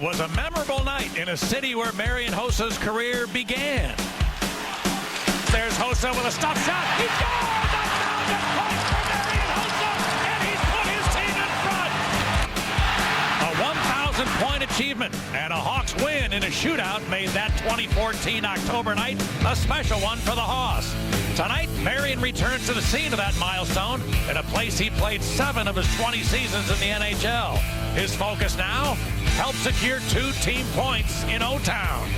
was a memorable night in a city where Marian Hossa's career began. There's Hossa with a stop shot. He scored! The point for Marian Hossa, and he's put his team in front. A 1,000-point achievement and a Hawks win in a shootout made that 2014 October night a special one for the Hawks. Tonight, Marian returns to the scene of that milestone in a place he played 7 of his 20 seasons in the NHL. His focus now, help secure 2 team points in O-Town.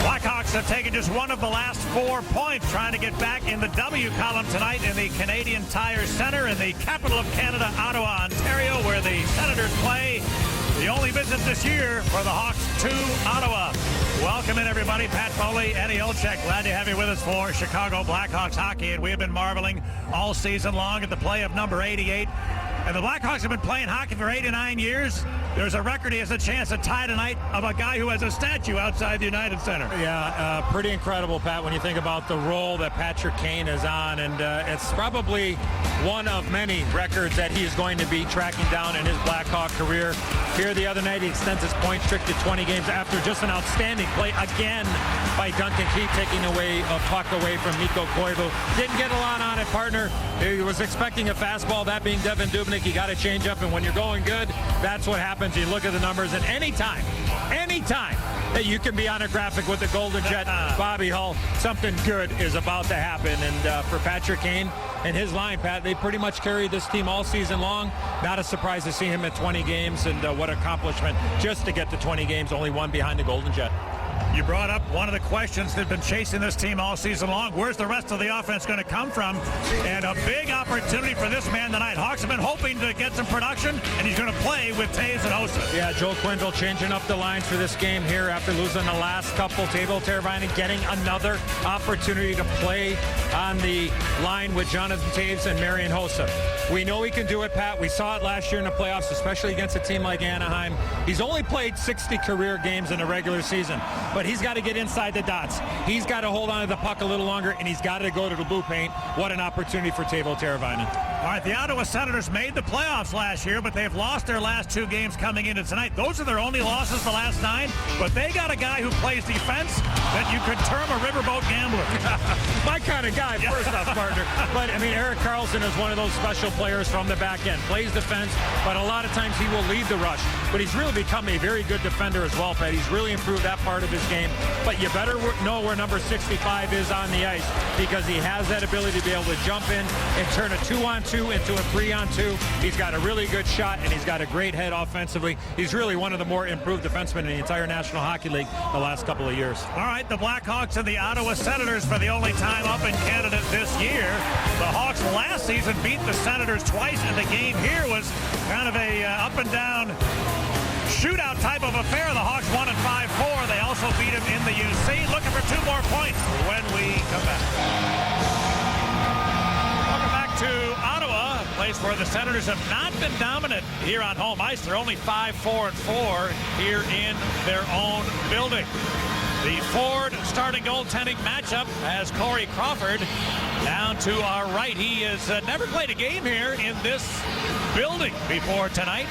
Blackhawks have taken just one of the last 4 points, trying to get back in the W column tonight in the Canadian Tire Centre in the capital of Canada, Ottawa, Ontario, where the Senators play. The only visit this year for the Hawks to Ottawa. Welcome in, everybody. Pat Foley, Eddie Olczyk, glad to have you with us for Chicago Blackhawks hockey. And we have been marveling all season long at the play of number 88. And the Blackhawks have been playing hockey for 89 years. There's a record he has a chance to tie tonight of a guy who has a statue outside the United Center. Yeah, pretty incredible, Pat, when you think about the role that Patrick Kane is on. And it's probably one of many records that he is going to be tracking down in his Blackhawk career. Here the other night, he extends his point streak to 20 games after just an outstanding play again by Duncan Keith, taking away a puck away from Mikko Koivu. Didn't get a lot on it, partner. He was expecting a fastball, that being Devin Dubnyk. You got to change up, and when you're going good, that's what happens. You look at the numbers, and anytime that you can be on a graphic with the Golden Jet, Bobby Hull, something good is about to happen. And for Patrick Kane and his line, Pat, they pretty much carried this team all season long. Not a surprise to see him at 20 games, and what accomplishment just to get to 20 games, only one behind the Golden Jet. You brought up one of the questions that have been chasing this team all season long. Where's the rest of the offense going to come from? And a big opportunity for this man tonight. Hawks have been hoping to get some production, and he's going to play with Toews and Hossa. Yeah, Joel Quenneville changing up the lines for this game here after losing the last couple. Teuvo Teravainen getting another opportunity to play on the line with Jonathan Toews and Marian Hossa. We know he can do it, Pat. We saw it last year in the playoffs, especially against a team like Anaheim. He's only played 60 career games in a regular season, but he's got to get inside the dots. He's got to hold on to the puck a little longer, and he's got to go to the blue paint. What an opportunity for Teuvo Teravainen. All right, the Ottawa Senators made the playoffs last year, but they've lost their last 2 games coming into tonight. Those are their only losses the last 9, but they got a guy who plays defense that you could term a riverboat gambler. My kind of guy, first off, partner. But, I mean, Erik Karlsson is one of those special players from the back end. Plays defense, but a lot of times he will lead the rush. But he's really become a very good defender as well, Pat. He's really improved that part of his game. But you better know where number 65 is on the ice, because he has that ability to be able to jump in and turn a 2-on-2 into a 3-on-2. He's got a really good shot, and he's got a great head offensively. He's really one of the more improved defensemen in the entire National Hockey League the last couple of years. All right, the Blackhawks and the Ottawa Senators for the only time up in Canada this year. The Hawks last season beat the Senators twice, and the game here was kind of a up-and-down shootout type of affair. The Hawks won at 5-4. They also beat him in the UC. Looking for 2 more points when we come back. Welcome back to Ottawa, a place where the Senators have not been dominant here on home ice. They're only 5-4-4 here in their own building. The Ford starting goaltending matchup has Corey Crawford down to our right. He has never played a game here in this building before tonight.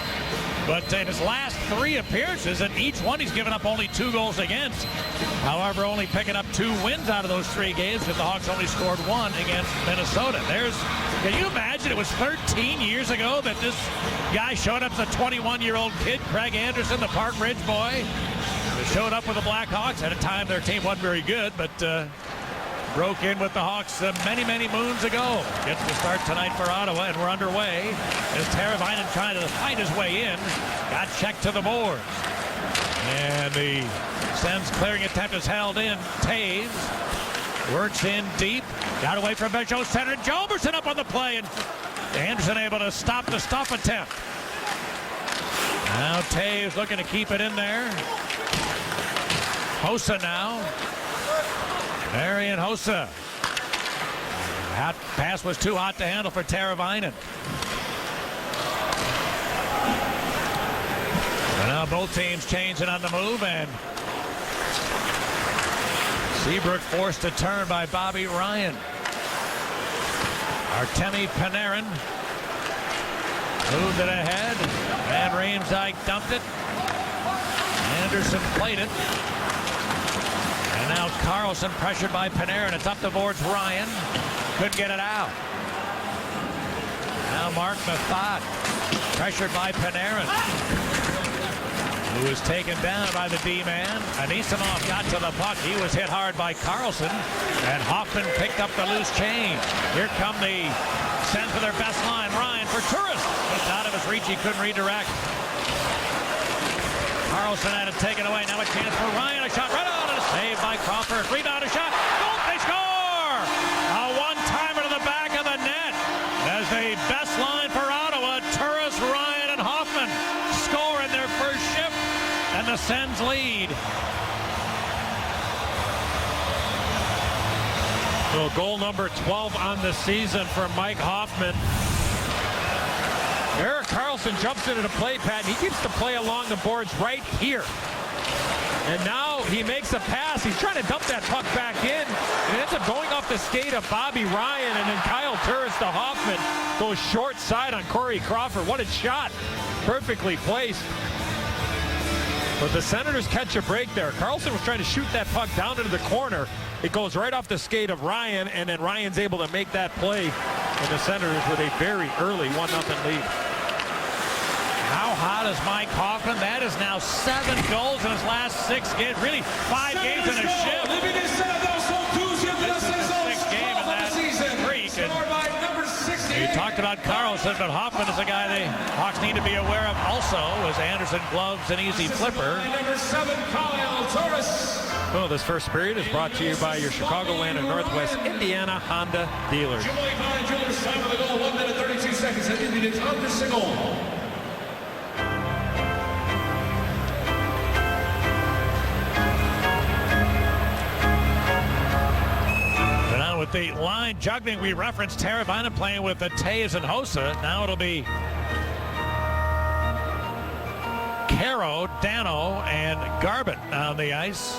But in his last 3 appearances, in each one he's given up only 2 goals against. However, only picking up 2 wins out of those 3 games, because the Hawks only scored 1 against Minnesota. Can you imagine it was 13 years ago that this guy showed up as a 21-year-old kid, Craig Anderson, the Park Ridge boy, showed up with the Blackhawks. At a time their team wasn't very good, but broke in with the Hawks many moons ago. Gets the start tonight for Ottawa, and we're underway as Teravainen trying to fight his way in. Got checked to the boards. And the Sens clearing attempt is held in. Toews works in deep. Got away from Joe Center. Joberson up on the play, and Anderson able to stop the stuff attempt. Now Toews looking to keep it in there. Hossa now. Marian Hossa. That pass was too hot to handle for Teravainen. And now both teams changing on the move, and Seabrook forced a turn by Bobby Ryan. Artemi Panarin moved it ahead. Van Riemsdyk dumped it. Anderson played it. And now Carlson pressured by Panarin. It's up towards Ryan. Couldn't get it out. Now Mark Method pressured by Panarin, who was taken down by the D-man. Anisimov got to the puck. He was hit hard by Carlson, and Hoffman picked up the loose change. Here come the send for their best line. Ryan for Turris. Just out of his reach. He couldn't redirect. Carlson had it taken away. Now a chance for Ryan. A shot right on, and a save by Crawford. Rebound, a shot. Goal, they score! A one-timer to the back of the net. As the best line for Ottawa, Turris, Ryan, and Hoffman score in their first shift, and the Sens lead. So goal number 12 on the season for Mike Hoffman. Erik Karlsson jumps into the play, Pat, and he keeps the play along the boards right here. And now he makes a pass. He's trying to dump that puck back in. It ends up going off the skate of Bobby Ryan, and then Kyle Turris to Hoffman goes short side on Corey Crawford. What a shot. Perfectly placed. But the Senators catch a break there. Karlsson was trying to shoot that puck down into the corner. It goes right off the skate of Ryan, and then Ryan's able to make that play. And the Senators with a very early 1-0 lead. How hot is Mike Hoffman? That is now 7 goals in his last 6 games. Really 5 games in a shift. This is the 6th game in that streak. You talked about Karlsson, but Hoffman is a guy the Hawks need to be aware of also, as Anderson gloves an easy flipper. Well, this first period is brought to you by your Chicagoland and Northwest Indiana Honda dealers. 1 minute 32 seconds. With the line juggling, we referenced Teravainen playing with the Taves and Hossa. Now it'll be Caro, Dano, and Garbutt on the ice.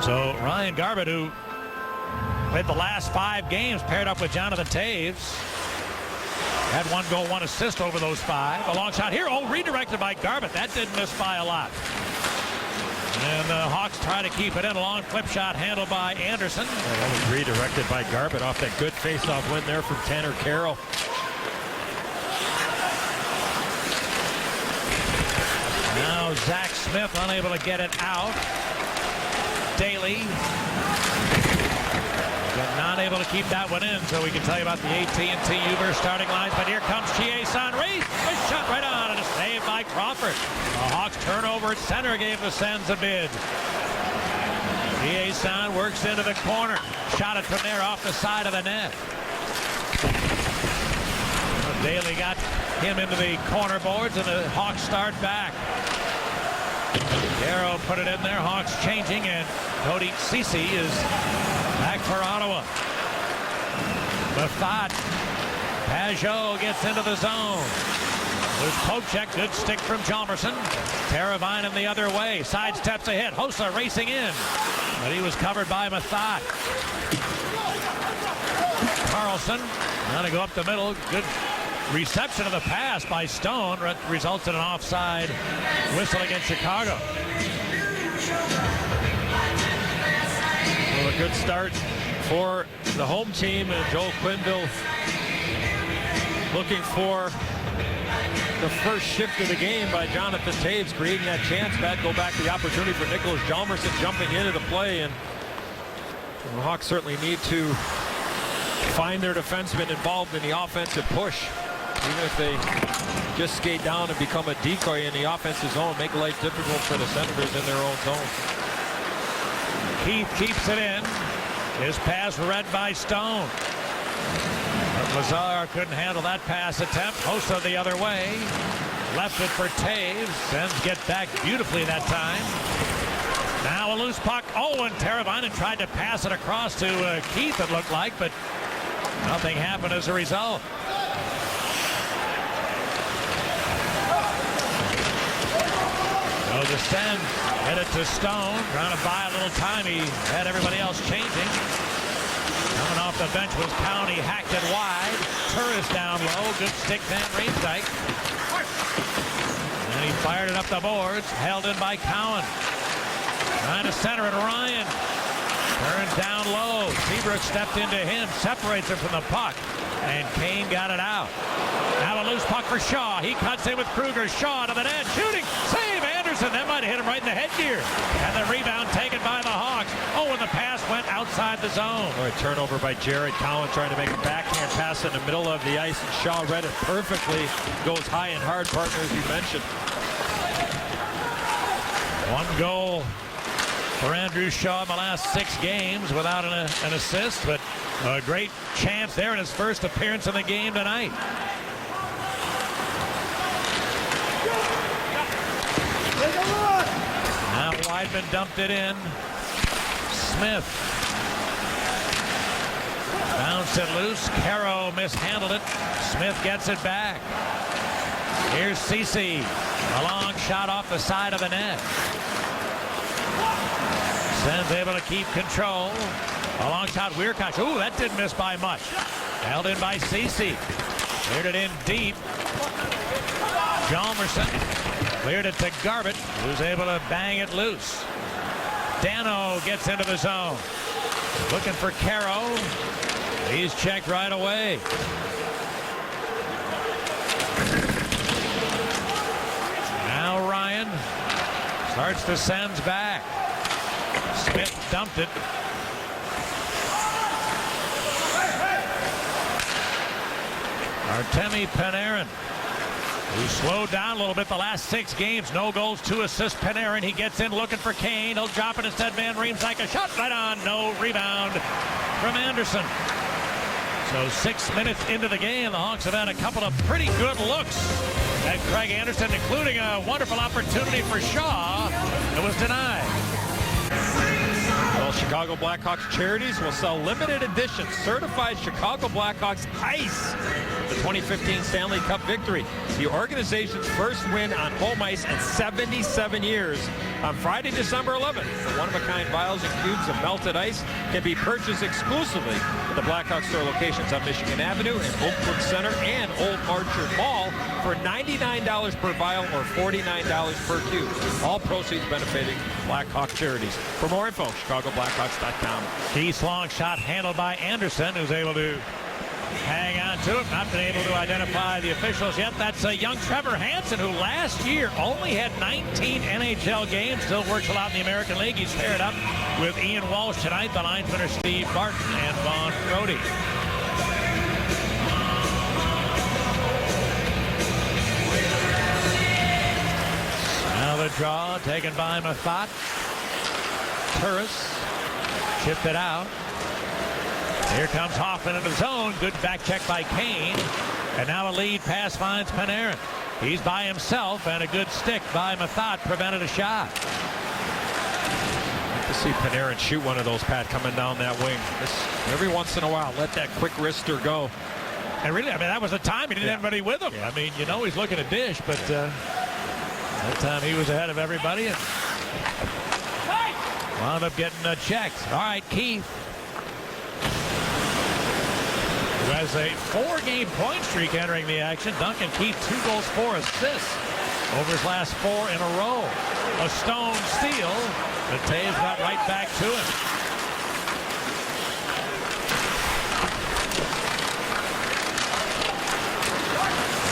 So Ryan Garbutt, who played the last 5 games, paired up with Jonathan Taves. Had 1 goal, 1 assist over those 5. A long shot here. Oh, redirected by Garbutt. That didn't miss by a lot. And the Hawks try to keep it in. A long flip shot handled by Anderson. That was redirected by Garbutt off that good face-off win there from Tanner Carroll. Now Zach Smith unable to get it out. Daly. But not able to keep that one in, so we can tell you about the AT&T Uber starting lines. But here comes Chie-San Reese. A shot right on, and a save by Crawford. The Hawks turnover at center gave the Sens a bid. Chie-San works into the corner. Shot it from there off the side of the net. Daly got him into the corner boards, and the Hawks start back. Darrow put it in there. Hawks changing, and Cody Ceci is back for Ottawa. Method. Pajot gets into the zone. There's Pocek. Good stick from Chalmerson. Teravainen the other way. Sidesteps a hit. Hossa racing in. But he was covered by Method. Carlson trying to go up the middle. Good reception of the pass by Stone. Results in an offside whistle against Chicago. Well, a good start for the home team, and Joel Quenneville looking for the first shift of the game by Jonathan Taves, creating that chance. Go back to the opportunity for Nicholas Hjalmarsson jumping into the play, and the Hawks certainly need to find their defensemen involved in the offensive push. Even if they just skate down and become a decoy in the offensive zone, make life difficult for the Senators in their own zone. Keith keeps it in. His pass read by Stone. But Lazar couldn't handle that pass attempt. Hossa the other way. Left it for Taves. Sens get back beautifully that time. Now a loose puck. Oh, and Teravainen tried to pass it across to Keith, it looked like, but nothing happened as a result. Sten hit it to Stone, trying to buy a little time. He had everybody else changing. Coming off the bench was County, hacked it wide. Turris down low, good stick Van Riemsdyk. And he fired it up the boards, held in by Cowan. Trying to center it, Ryan. Turns down low. Seabrook stepped into him, separates him from the puck, and Kane got it out. Now a loose puck for Shaw. He cuts in with Kruger. Shaw to the net, shooting, save Anderson. That might have hit him right in the headgear. And the rebound taken by the Hawks. Oh, and the pass went outside the zone. All right, turnover by Jared Cowan trying to make a backhand pass in the middle of the ice, and Shaw read it perfectly. Goes high and hard, partner, as you mentioned. One goal for Andrew Shaw in the last 6 games without an assist, but a great chance there in his first appearance in the game tonight. Now Weidman dumped it in. Smith bounced it loose. Caro mishandled it. Smith gets it back. Here's Ceci. A long shot off the side of the net. Sten's able to keep control. A long shot, Weirkox. Ooh, that didn't miss by much. Held in by Ceci. Cleared it in deep. Hjalmarsson cleared it to Garbutt, who's able to bang it loose. Dano gets into the zone. Looking for Caro. He's checked right away. Now Ryan starts to send back. Smith dumped it. Artemi Panarin, who slowed down a little bit the last 6 games. No goals, 2 assists. Panarin, he gets in looking for Kane. He'll drop it instead. Van Riemsdyk, a shot right on. No rebound from Anderson. So 6 minutes into the game, the Hawks have had a couple of pretty good looks at Craig Anderson, including a wonderful opportunity for Shaw that was denied. Well, Chicago Blackhawks charities will sell limited edition certified Chicago Blackhawks ice. The 2015 Stanley Cup victory. The organization's first win on home ice in 77 years. On Friday, December 11th, the one-of-a-kind vials and cubes of melted ice can be purchased exclusively at the Blackhawks store locations on Michigan Avenue and Oakwood Center and Old Orchard Mall for $99 per vial or $49 per cube. All proceeds benefiting Blackhawk charities. For more info, ChicagoBlackhawks.com. Keith's long shot handled by Anderson, who's able to hang on to it. Not been able to identify the officials yet. That's a young Trevor Hansen, who last year only had 19 NHL games. Still works a lot in the American League. He's paired up with Ian Walsh tonight. The linesmen are Steve Barton and Vaughn Brody. Now the draw taken by Mathot. Turris chipped it out. Here comes Hoffman into the zone. Good back check by Kane. And now a lead pass finds Panarin. He's by himself, and a good stick by Mathot prevented a shot. Like to see Panarin shoot one of those, Pat, coming down that wing. Every once in a while, let that quick wrister go. And really, I mean, that was the time he didn't have anybody with him. I mean, you know he's looking to dish, but that time he was ahead of everybody and wound up getting checked. All right, Keith, who has a 4-game point streak entering the action. Duncan Keith, 2 goals, 4 assists over his last 4 in a row. A Stone steal, but Taves got right back to him.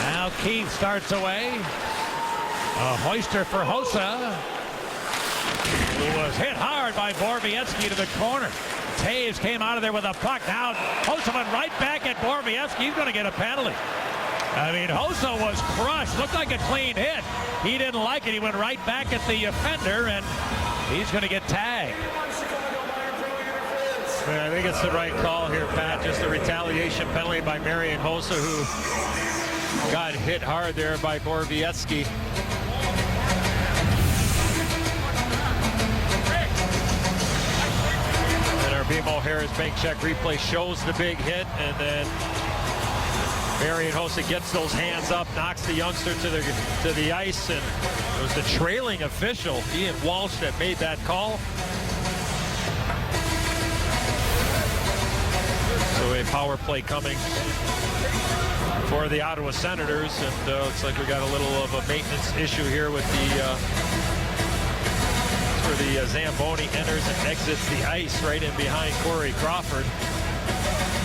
Now Keith starts away. A hoister for Hossa, who was hit hard by Borowiecki to the corner. Taves came out of there with a puck. Now Hossa went right back at Borowiecki. He's going to get a penalty. I mean, Hossa was crushed. Looked like a clean hit. He didn't like it. He went right back at the offender, and he's going to get tagged. Yeah, I think it's the right call here, Pat. Just a retaliation penalty by Marian Hossa, who got hit hard there by Borowiecki. BMO Harris bank check replay shows the big hit, and then Marian Hossa gets those hands up, knocks the youngster to the ice, and it was the trailing official, Ian Walsh, that made that call. So a power play coming for the Ottawa Senators, and looks like we got a little of a maintenance issue here with the Zamboni enters and exits the ice right in behind Corey Crawford.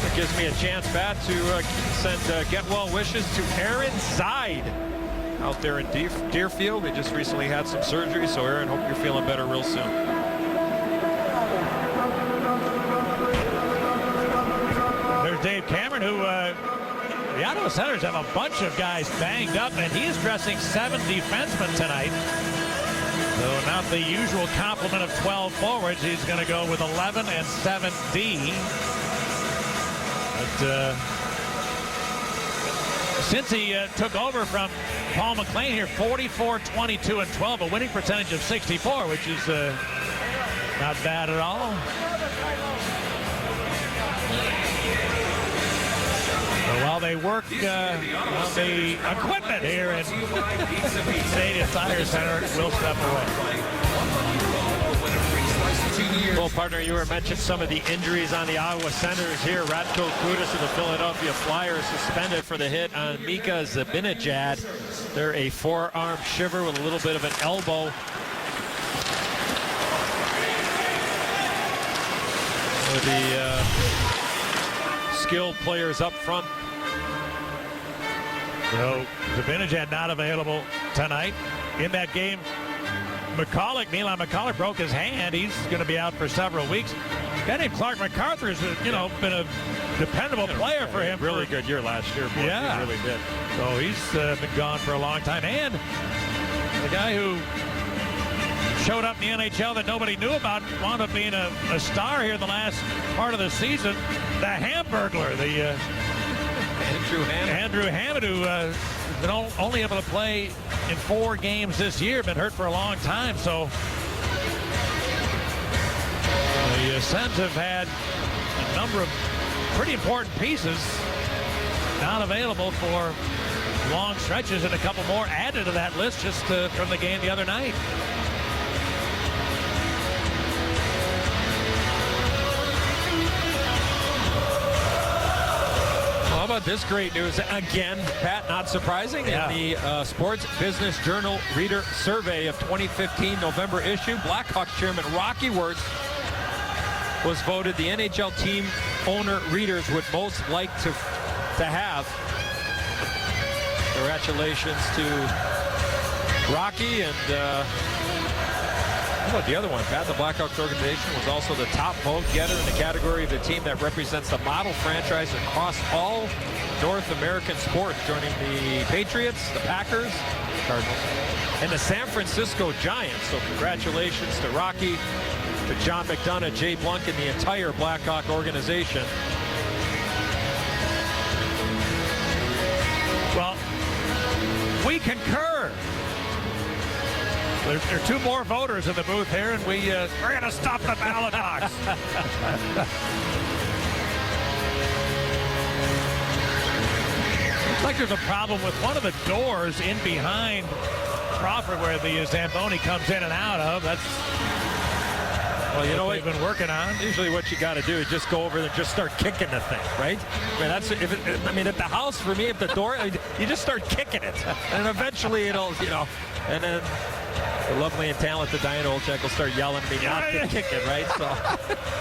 It gives me a chance, Pat, to send get well wishes to Aaron Zide out there in Deerfield. He just recently had some surgery, so Aaron, hope you're feeling better real soon. There's Dave Cameron, who the Ottawa Senators have a bunch of guys banged up, and he's dressing 7 defensemen tonight. So not the usual complement of 12 forwards. He's going to go with 11 and 7D. But since he took over from Paul McLean here, 44, 22, and 12, a winning percentage of 64, which is not bad at all. So while they work on the equipment here in Canadian Tire Center, we'll step away. Well, partner, you were mentioning some of the injuries on the Ottawa Senators here. Radko Gudas of the Philadelphia Flyers suspended for the hit on Mika Zibanejad. They're a forearm shiver with a little bit of an elbow. The skilled players up front. So Zibanejad not available tonight. In that game, Milan McCulloch broke his hand. He's going to be out for several weeks. A guy named Clark MacArthur has, been a dependable player for him. Really good year last year. Boy. Yeah, he really did. So he's been gone for a long time. And the guy who showed up in the NHL that nobody knew about wound up being a star here in the last part of the season. The Hamburglar, the Andrew Hammond, who has been only able to play in 4 games this year, been hurt for a long time. So the Sens have had a number of pretty important pieces not available for long stretches, and a couple more added to that list just from the game the other night. How about this great news again, Pat? Not surprising. Yeah. In the Sports Business Journal Reader Survey of 2015 November issue, Blackhawks chairman Rocky Wirtz was voted the NHL team owner readers would most like to have. Congratulations to Rocky. And how about the other one, Pat? The Blackhawks organization was also the top vote getter in the category of the team that represents the model franchise across all North American sports, joining the Patriots, the Packers, Cardinals, and the San Francisco Giants. So congratulations to Rocky, to John McDonough, Jay Blunk, and the entire Blackhawk organization. Well, we concur. There are 2 more voters in the booth here, and we're going to stop the ballot box. Looks like there's a problem with one of the doors in behind Crawford where the Zamboni comes in and out of. That's Well, you know what they've been working on. Usually what you got to do is just go over there and just start kicking the thing, right? I mean, that's at the house, for me, at the door, you just start kicking it. And eventually it'll, and then the lovely and talented Diana Olchek will start yelling at me not to kick it, right? So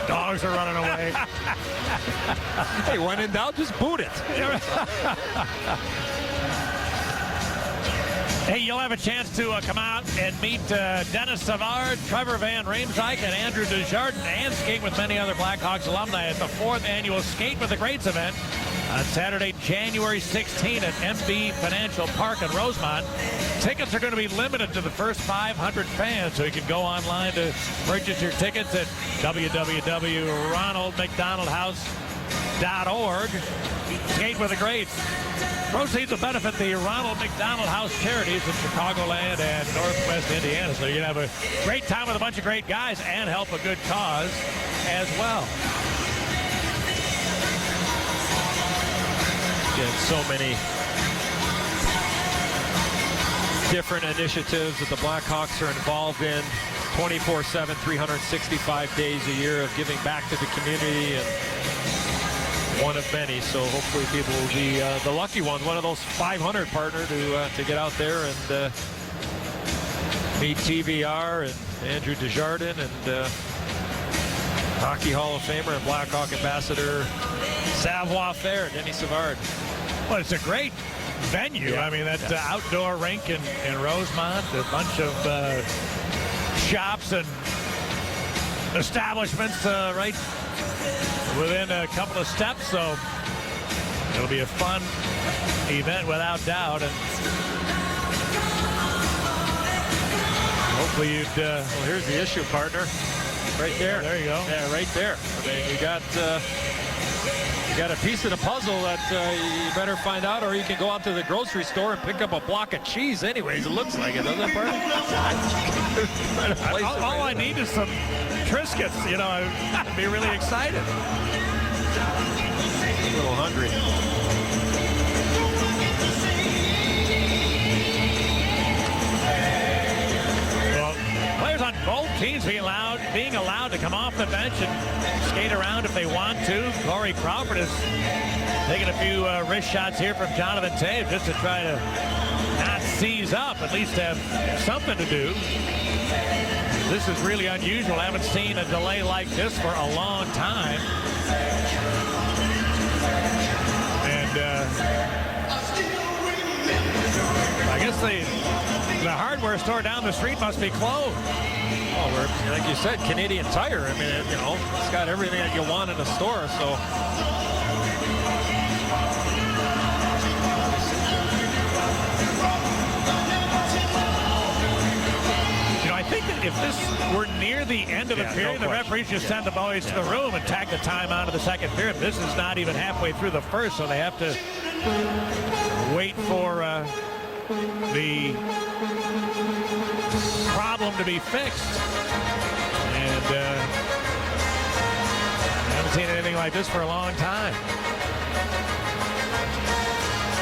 Dogs are running away. Hey, when in doubt, just boot it. Hey, you'll have a chance to come out and meet Dennis Savard, Trevor Van Riemsdyk, and Andrew Desjardins, and skate with many other Blackhawks alumni at the 4th annual Skate with the Greats event on Saturday, January 16 at MB Financial Park in Rosemont. Tickets are going to be limited to the first 500 fans, so you can go online to purchase your tickets at www.ronaldmcdonaldhouse.org. Skate with the Greats. Proceeds will benefit the Ronald McDonald House charities in Chicagoland and Northwest Indiana. So you can have a great time with a bunch of great guys and help a good cause as well. Again, so many different initiatives that the Blackhawks are involved in 24/7, 365 days a year of giving back to the community, and one of many. So hopefully people will be the lucky ones, one of those 500 partner to get out there and meet TVR and Andrew Desjardins and Hockey Hall of Famer and Blackhawk Ambassador Savoir Faire, Denny Savard. Well, it's a great venue. Yeah. I mean, that outdoor rink in Rosemont, a bunch of shops and establishments right within a couple of steps. So it'll be a fun event without doubt. And hopefully you'd... well, here's the issue, partner. Right there. There you go. Yeah, right there. I mean, you got a piece of the puzzle that you better find out, or you can go out to the grocery store and pick up a block of cheese anyways. It looks like it, doesn't it, partner? all I need is some Triscuits. You know, I'd be really excited. A little hungry. Players on both teams being allowed to come off the bench and skate around if they want to. Corey Crawford is taking a few wrist shots here from Jonathan Toews just to try to not seize up, at least have something to do. This is really unusual. I haven't seen a delay like this for a long time. And I guess the hardware store down the street must be closed. Oh, we're, like you said, Canadian Tire. I mean, you know, it's got everything that you want in a store. So, you know, I think that if this were near the end of the period, the referees just send the boys to the room and tag the time out of the second period. This is not even halfway through the first, so they have to wait for the problem to be fixed. And I haven't seen anything like this for a long time.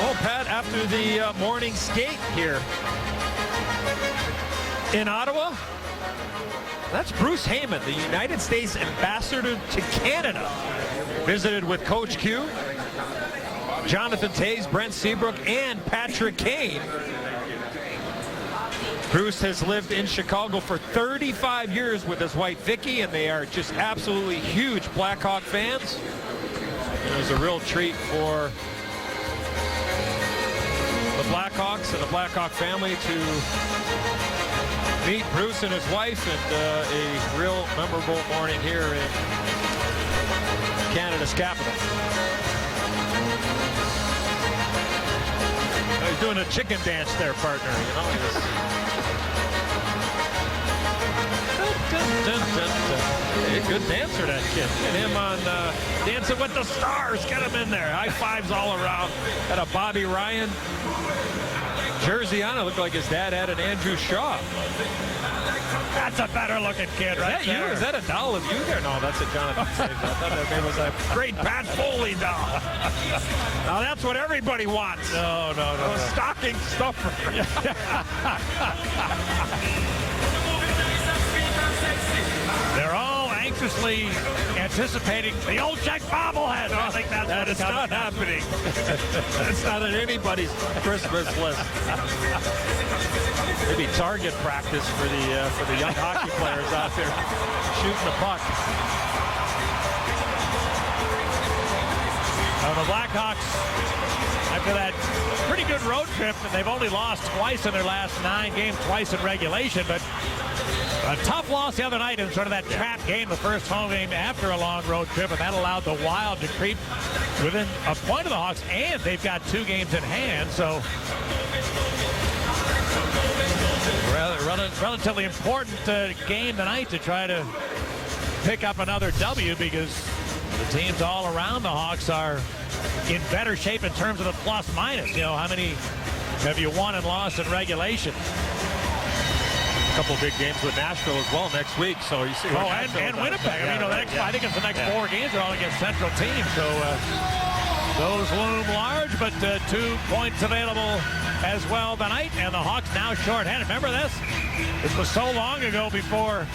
well, Pat, after the morning skate here in Ottawa, that's Bruce Heyman, the United States ambassador to Canada, visited with Coach Q, Jonathan Toews, Brent Seabrook, and Patrick Kane. Bruce has lived in Chicago for 35 years with his wife Vicky, and they are just absolutely huge Blackhawk fans. It was a real treat for the Blackhawks and the Blackhawk family to meet Bruce and his wife, and a real memorable morning here in Canada's capital. He's doing a chicken dance there, partner. You know, Hey, good dancer, that kid. And him on Dancing with the Stars. Get him in there. High fives all around. Got a Bobby Ryan jersey on. It looked like his dad had an Andrew Shaw. That's a better looking kid right there. You? Is that a doll of you there? No, that's a Jonathan Toews. I thought that maybe was a great Pat Foley doll. Now that's what everybody wants. No. A stocking stuffer. They're all anxiously anticipating the old Czech bobblehead. I think that is not happening. That's not on anybody's Christmas list. Maybe target practice for the young hockey players out there shooting the puck. The Blackhawks, after that pretty good road trip, and they've only lost twice in their last 9 games, twice in regulation, but a tough loss the other night in sort of that trap game, the first home game after a long road trip, and that allowed the Wild to creep within a point of the Hawks, and they've got 2 games in hand, so relatively important game tonight to try to pick up another W, because the teams all around the Hawks are in better shape in terms of the plus minus. You know, how many have you won and lost in regulation? A couple big games with Nashville as well next week, so you see. And Winnipeg. I mean, I think it's the next 4 games are all against Central teams. So Those loom large, but 2 points available as well tonight, and the Hawks now shorthanded. Remember this? This was so long ago before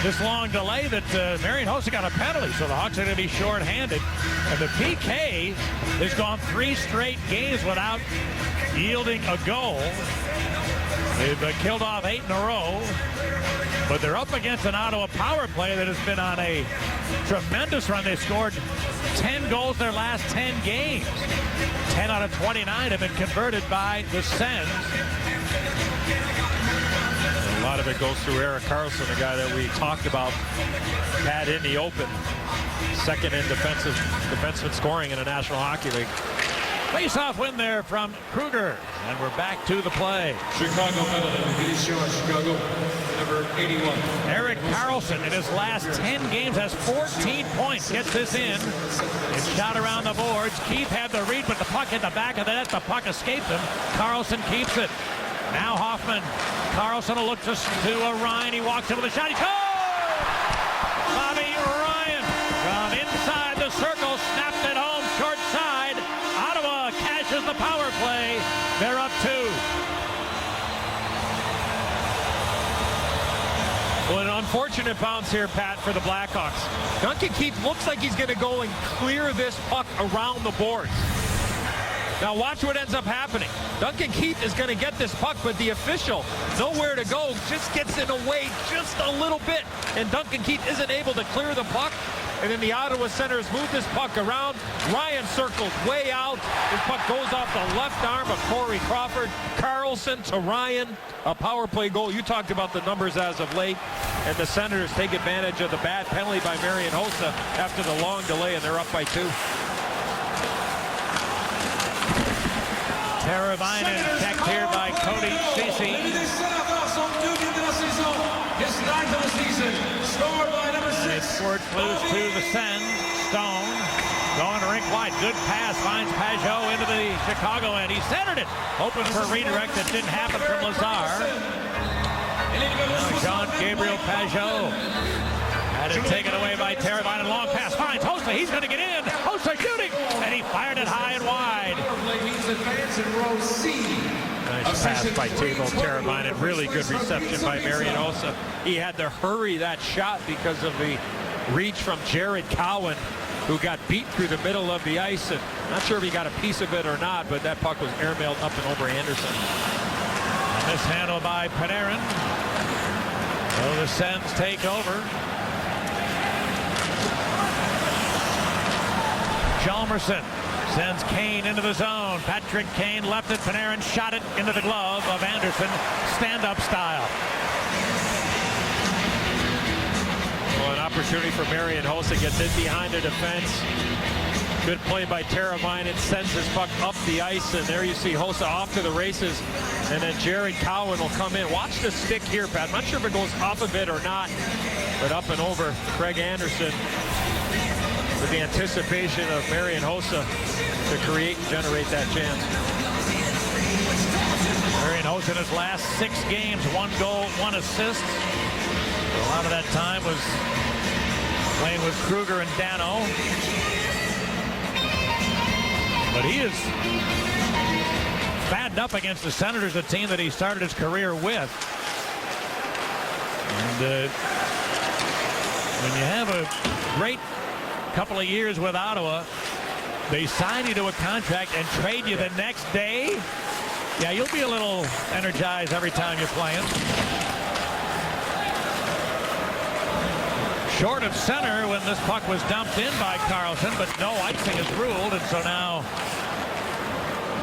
this long delay that Marian Hossa got a penalty, so the Hawks are going to be shorthanded. And the PK has gone 3 straight games without yielding a goal. They've killed off 8 in a row, but they're up against an Ottawa power play that has been on a tremendous run. They scored 10 goals their last 10 games. 10 out of 29 have been converted by the Sens. A lot of it goes through Erik Karlsson, the guy that we talked about, had in the open. Second in defenseman scoring in the National Hockey League. Face-off win there from Kruger, and we're back to the play. Chicago penalty. It is shown Chicago, number 81. Erik Karlsson in his last 10 games has 14 points. Gets this in. It's shot around the boards. Keith had the read, but the puck hit the back of the net. The puck escaped him. Karlsson keeps it. Now Hoffman. Karlsson will look to Ryan. He walks into the shot. He scores! Bobby Ryan from inside the circle. Snapped it home short side. Ottawa cashes the power play. They're up 2. Well, an unfortunate bounce here, Pat, for the Blackhawks. Duncan Keith looks like he's going to go and clear this puck around the boards. Now watch what ends up happening. Duncan Keith is going to get this puck, but the official, nowhere to go, just gets in the way just a little bit. And Duncan Keith isn't able to clear the puck. And then the Ottawa Senators move this puck around. Ryan circles way out. This puck goes off the left arm of Corey Crawford. Karlsson to Ryan. A power play goal. You talked about the numbers as of late. And the Senators take advantage of the bad penalty by Marian Hossa after the long delay, and they're up by 2. Teravainen checked here by Cody Ceci. It scored loose to the Sens. Stone going rink wide. Good pass. Finds Pajot into the Chicago end. He centered it. Hoping for a redirect that didn't happen from Lazar. Jean-Gabriel Pajot had it taken away by Teravainen. Long pass. Finds Hossa. He's going to get in. Hossa shooting. And he fired it high and wide. Nice pass by Teuvo Teravainen. Really good reception by Marian Hossa. He had to hurry that shot because of the reach from Jared Cowan, who got beat through the middle of the ice. And not sure if he got a piece of it or not, but that puck was airmailed up and over Anderson. Mishandled by Panarin. So the Sens take over. Hjalmarsson sends Kane into the zone. Patrick Kane left it. Panarin shot it into the glove of Anderson. Stand-up style. Well, an opportunity for Marian Hossa. Gets in behind the defense. Good play by Teravainen. Sends his puck up the ice. And there you see Hossa off to the races. And then Jared Cowan will come in. Watch the stick here, Pat. I'm not sure if it goes off of it or not. But up and over Craig Anderson, with the anticipation of Marian Hossa to create and generate that chance. Marian Hossa in his last 6 games, 1 goal, 1 assist. A lot of that time was playing with Kruger and Dano. But he is batting up against the Senators, a team that he started his career with. And when you have a great couple of years with Ottawa, they sign you to a contract and trade you the next day. Yeah, you'll be a little energized every time you're playing. Short of center when this puck was dumped in by Karlsson, but no icing is ruled, and so now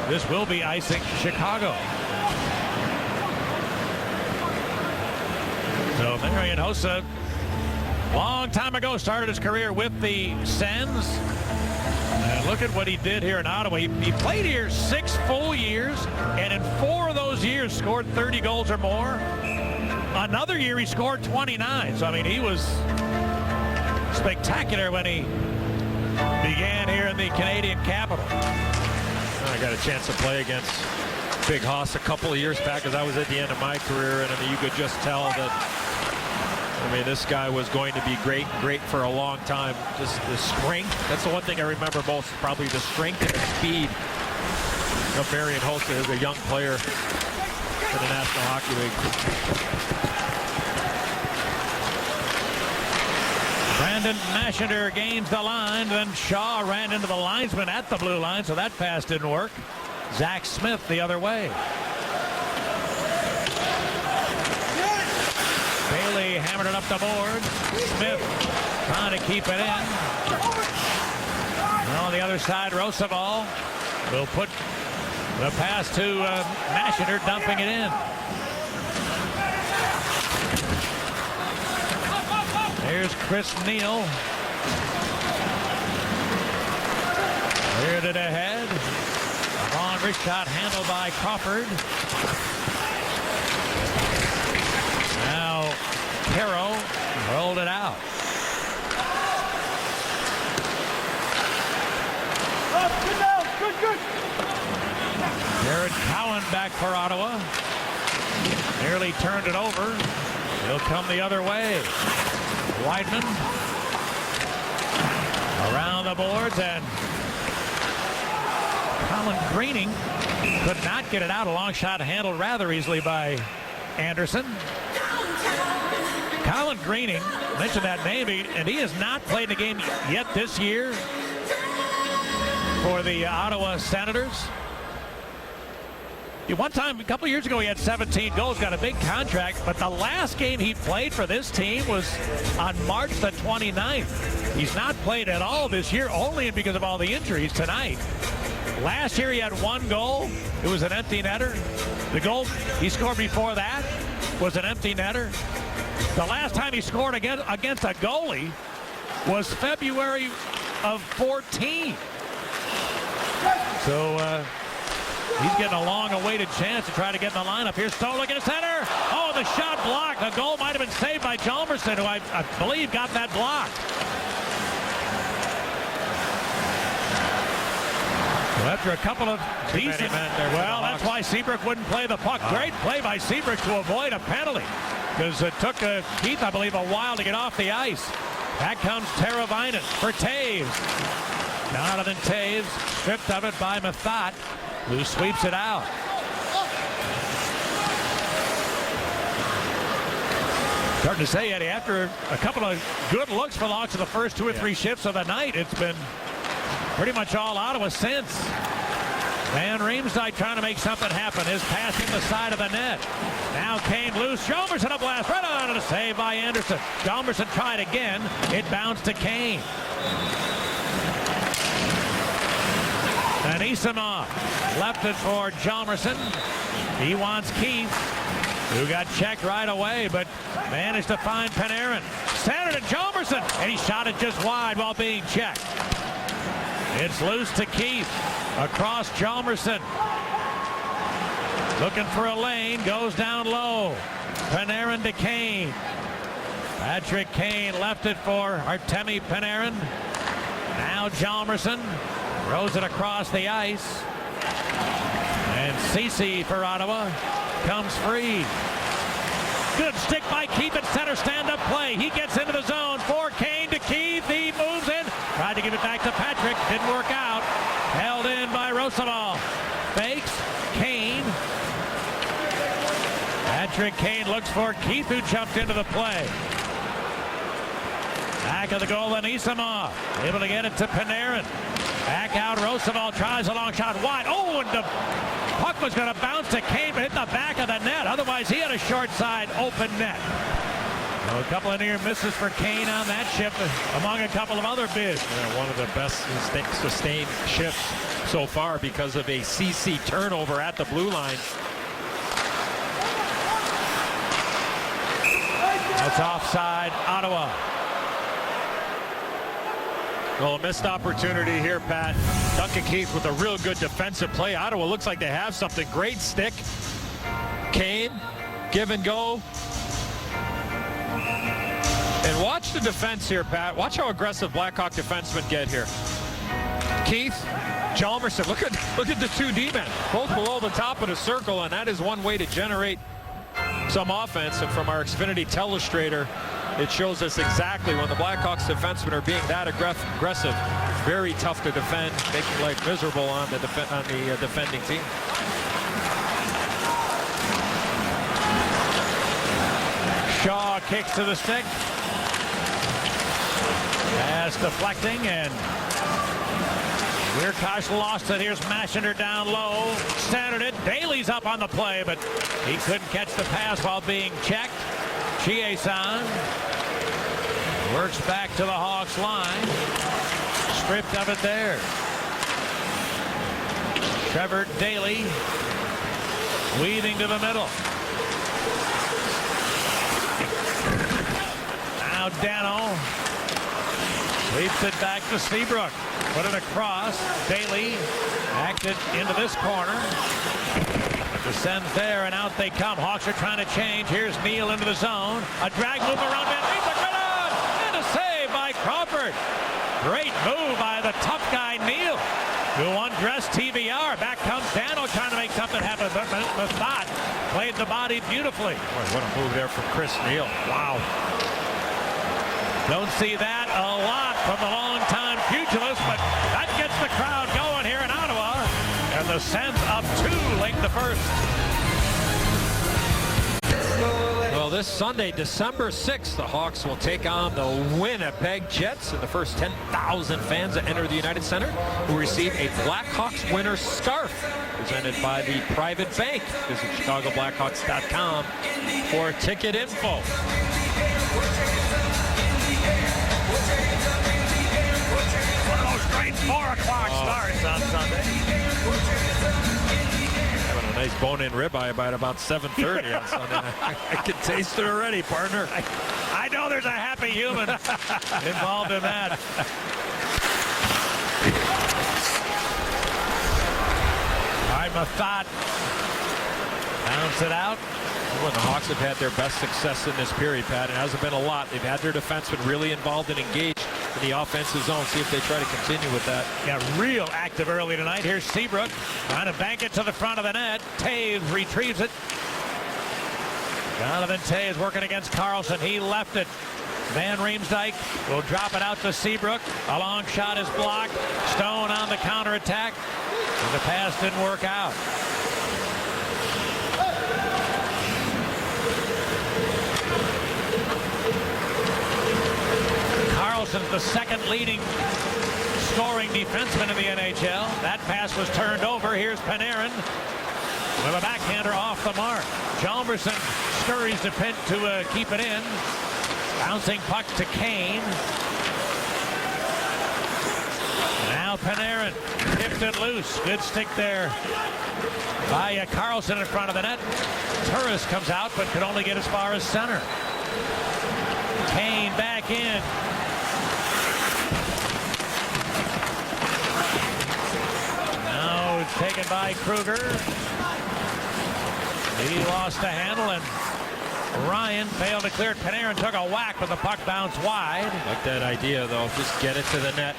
this will be icing Chicago. So Marian Hossa, long time ago, started his career with the Sens. And look at what he did here in Ottawa. He played here 6 full years, and in 4 of those years scored 30 goals or more. Another year he scored 29. So, I mean, he was spectacular when he began here in the Canadian capital. I got a chance to play against Big Hoss a couple of years back as I was at the end of my career, and I mean, you could just tell that I mean, this guy was going to be great for a long time. Just the strength. That's the one thing I remember most, probably the strength and the speed of Marian Hossa as a young player in the National Hockey League. Brandon Mashinter gains the line, then Shaw ran into the linesman at the blue line, so that pass didn't work. Zach Smith the other way. Bailey hammered it up the board. Smith trying to keep it in. On the other side, Roosevelt will put the pass to Mashinter, dumping it in. Here's Chris Neal. Cleared it ahead. Long wrist shot handled by Crawford. Now Caro rolled it out. Good. Jared Cowan back for Ottawa. Nearly turned it over. He'll come the other way. Weidman around the boards, and Colin Greening could not get it out. A long shot handled rather easily by Anderson. Colin Greening, mentioned that name, and he has not played a game yet this year for the Ottawa Senators. One time, a couple years ago, he had 17 goals, got a big contract, but the last game he played for this team was on March the 29th. He's not played at all this year, only because of all the injuries tonight. Last year, he had 1 goal. It was an empty netter. The goal he scored before that was an empty netter. The last time he scored against a goalie was February of 14. So, he's getting a long-awaited chance to try to get in the lineup. Here's Stolick in the center. Oh, the shot blocked. The goal might have been saved by Hjalmarsson, who I believe got that block. Well, after a couple of decent... Well, that's why Seabrook wouldn't play the puck. Great play by Seabrook to avoid a penalty, because it took Keith, I believe, a while to get off the ice. Back comes Teravainen for Taves. Jonathan Taves, stripped of it by Mathot, who sweeps it out. Starting to say, Eddie, after a couple of good looks for Locks in the first 2 or 3 shifts of the night, it's been pretty much all Ottawa since. Van Riemsdyk trying to make something happen. His pass in the side of the net. Now Kane loose. Hjalmarsson a blast right on, and a save by Anderson. Hjalmarsson tried again. It bounced to Kane. Anisimov left it for Hjalmarsson. He wants Keith, who got checked right away, but managed to find Panarin. Centered to Hjalmarsson, and he shot it just wide while being checked. It's loose to Keith. Across Hjalmarsson. Looking for a lane, goes down low. Panarin to Kane. Patrick Kane left it for Artemi Panarin. Now Hjalmarsson throws it across the ice. And Ceci for Ottawa comes free. Good stick by Keith at center, stand-up play. He gets into the zone for Kane to Keith. He moves in. Tried to give it back to Patrick. Didn't work out. Held in by Roosevelt. Fakes. Kane. Patrick Kane looks for Keith, who jumped into the play. Back of the goal, Anisimov. Able to get it to Panarin. Back out, Roosevelt tries a long shot wide. Oh, and the puck was going to bounce to Kane, but hit the back of the net. Otherwise, he had a short side open net. So a couple of near misses for Kane on that shift, among a couple of other bids. Yeah, one of the best sustained shifts so far because of a CC turnover at the blue line. That's offside, Ottawa. Well, a missed opportunity here, Pat. Duncan Keith with a real good defensive play. Ottawa looks like they have something. Great stick. Kane, give and go. And watch the defense here, Pat. Watch how aggressive Blackhawk defensemen get here. Keith, Hjalmarsson, look at the 2D men, both below the top of the circle, and that is one way to generate some offense. And from our Xfinity telestrator, it shows us exactly when the Blackhawks defensemen are being that aggressive, very tough to defend, making life miserable on the defending team. Shaw kicks to the stick. Pass deflecting, and Weirkosh lost it. Here's Mashinder down low. Centered it. Daly's up on the play, but he couldn't catch the pass while being checked. Chieson works back to the Hawks line. Stripped of it there. Trevor Daly weaving to the middle. Now Dano sweeps it back to Seabrook. Put it across. Daly acted into this corner. Descends there, and out they come. Hawks are trying to change. Here's Neal into the zone. A drag move around Van Riemsdyk. Right on! And a save by Crawford. Great move by the tough guy Neal, who undressed TVR. Back comes Dano trying to make something happen, but Mathot played the body beautifully. Boy, what a move there from Chris Neal. Wow. Don't see that a lot from the longtime pugilist, but that gets the crowd going here in Ottawa. And the Sens up 2 late in the first. Well, this Sunday, December 6th, the Hawks will take on the Winnipeg Jets, and the first 10,000 fans that enter the United Center will receive a Blackhawks winner scarf presented by the private bank. Visit ChicagoBlackhawks.com for ticket info. One of those great 4 o'clock starts on Sunday. Having a nice bone-in ribeye by about 7:30 on Sunday. I can taste it already, partner. I know there's a happy human involved in that. All right, Mathot bounce it out. When the Hawks have had their best success in this period, Pat, it hasn't been a lot. They've had their defensemen really involved and engaged in the offensive zone. See if they try to continue with that. Yeah, real active early tonight. Here's Seabrook trying to bank it to the front of the net. Taves retrieves it. Jonathan Taves working against Carlson. He left it. Van Riemsdyk will drop it out to Seabrook. A long shot is blocked. Stone on the counterattack. And the pass didn't work out. Carlson's the second leading scoring defenseman in the NHL. That pass was turned over. Here's Panarin with a backhander off the mark. Chalmerson scurries the pin to keep it in. Bouncing puck to Kane. Now Panarin tipped it loose. Good stick there by Carlson in front of the net. Turris comes out but could only get as far as center. Kane back in. Now taken by Kruger. He lost the handle, and Ryan failed to clear it. Panarin took a whack, but the puck bounced wide. Like that idea, though. Just get it to the net.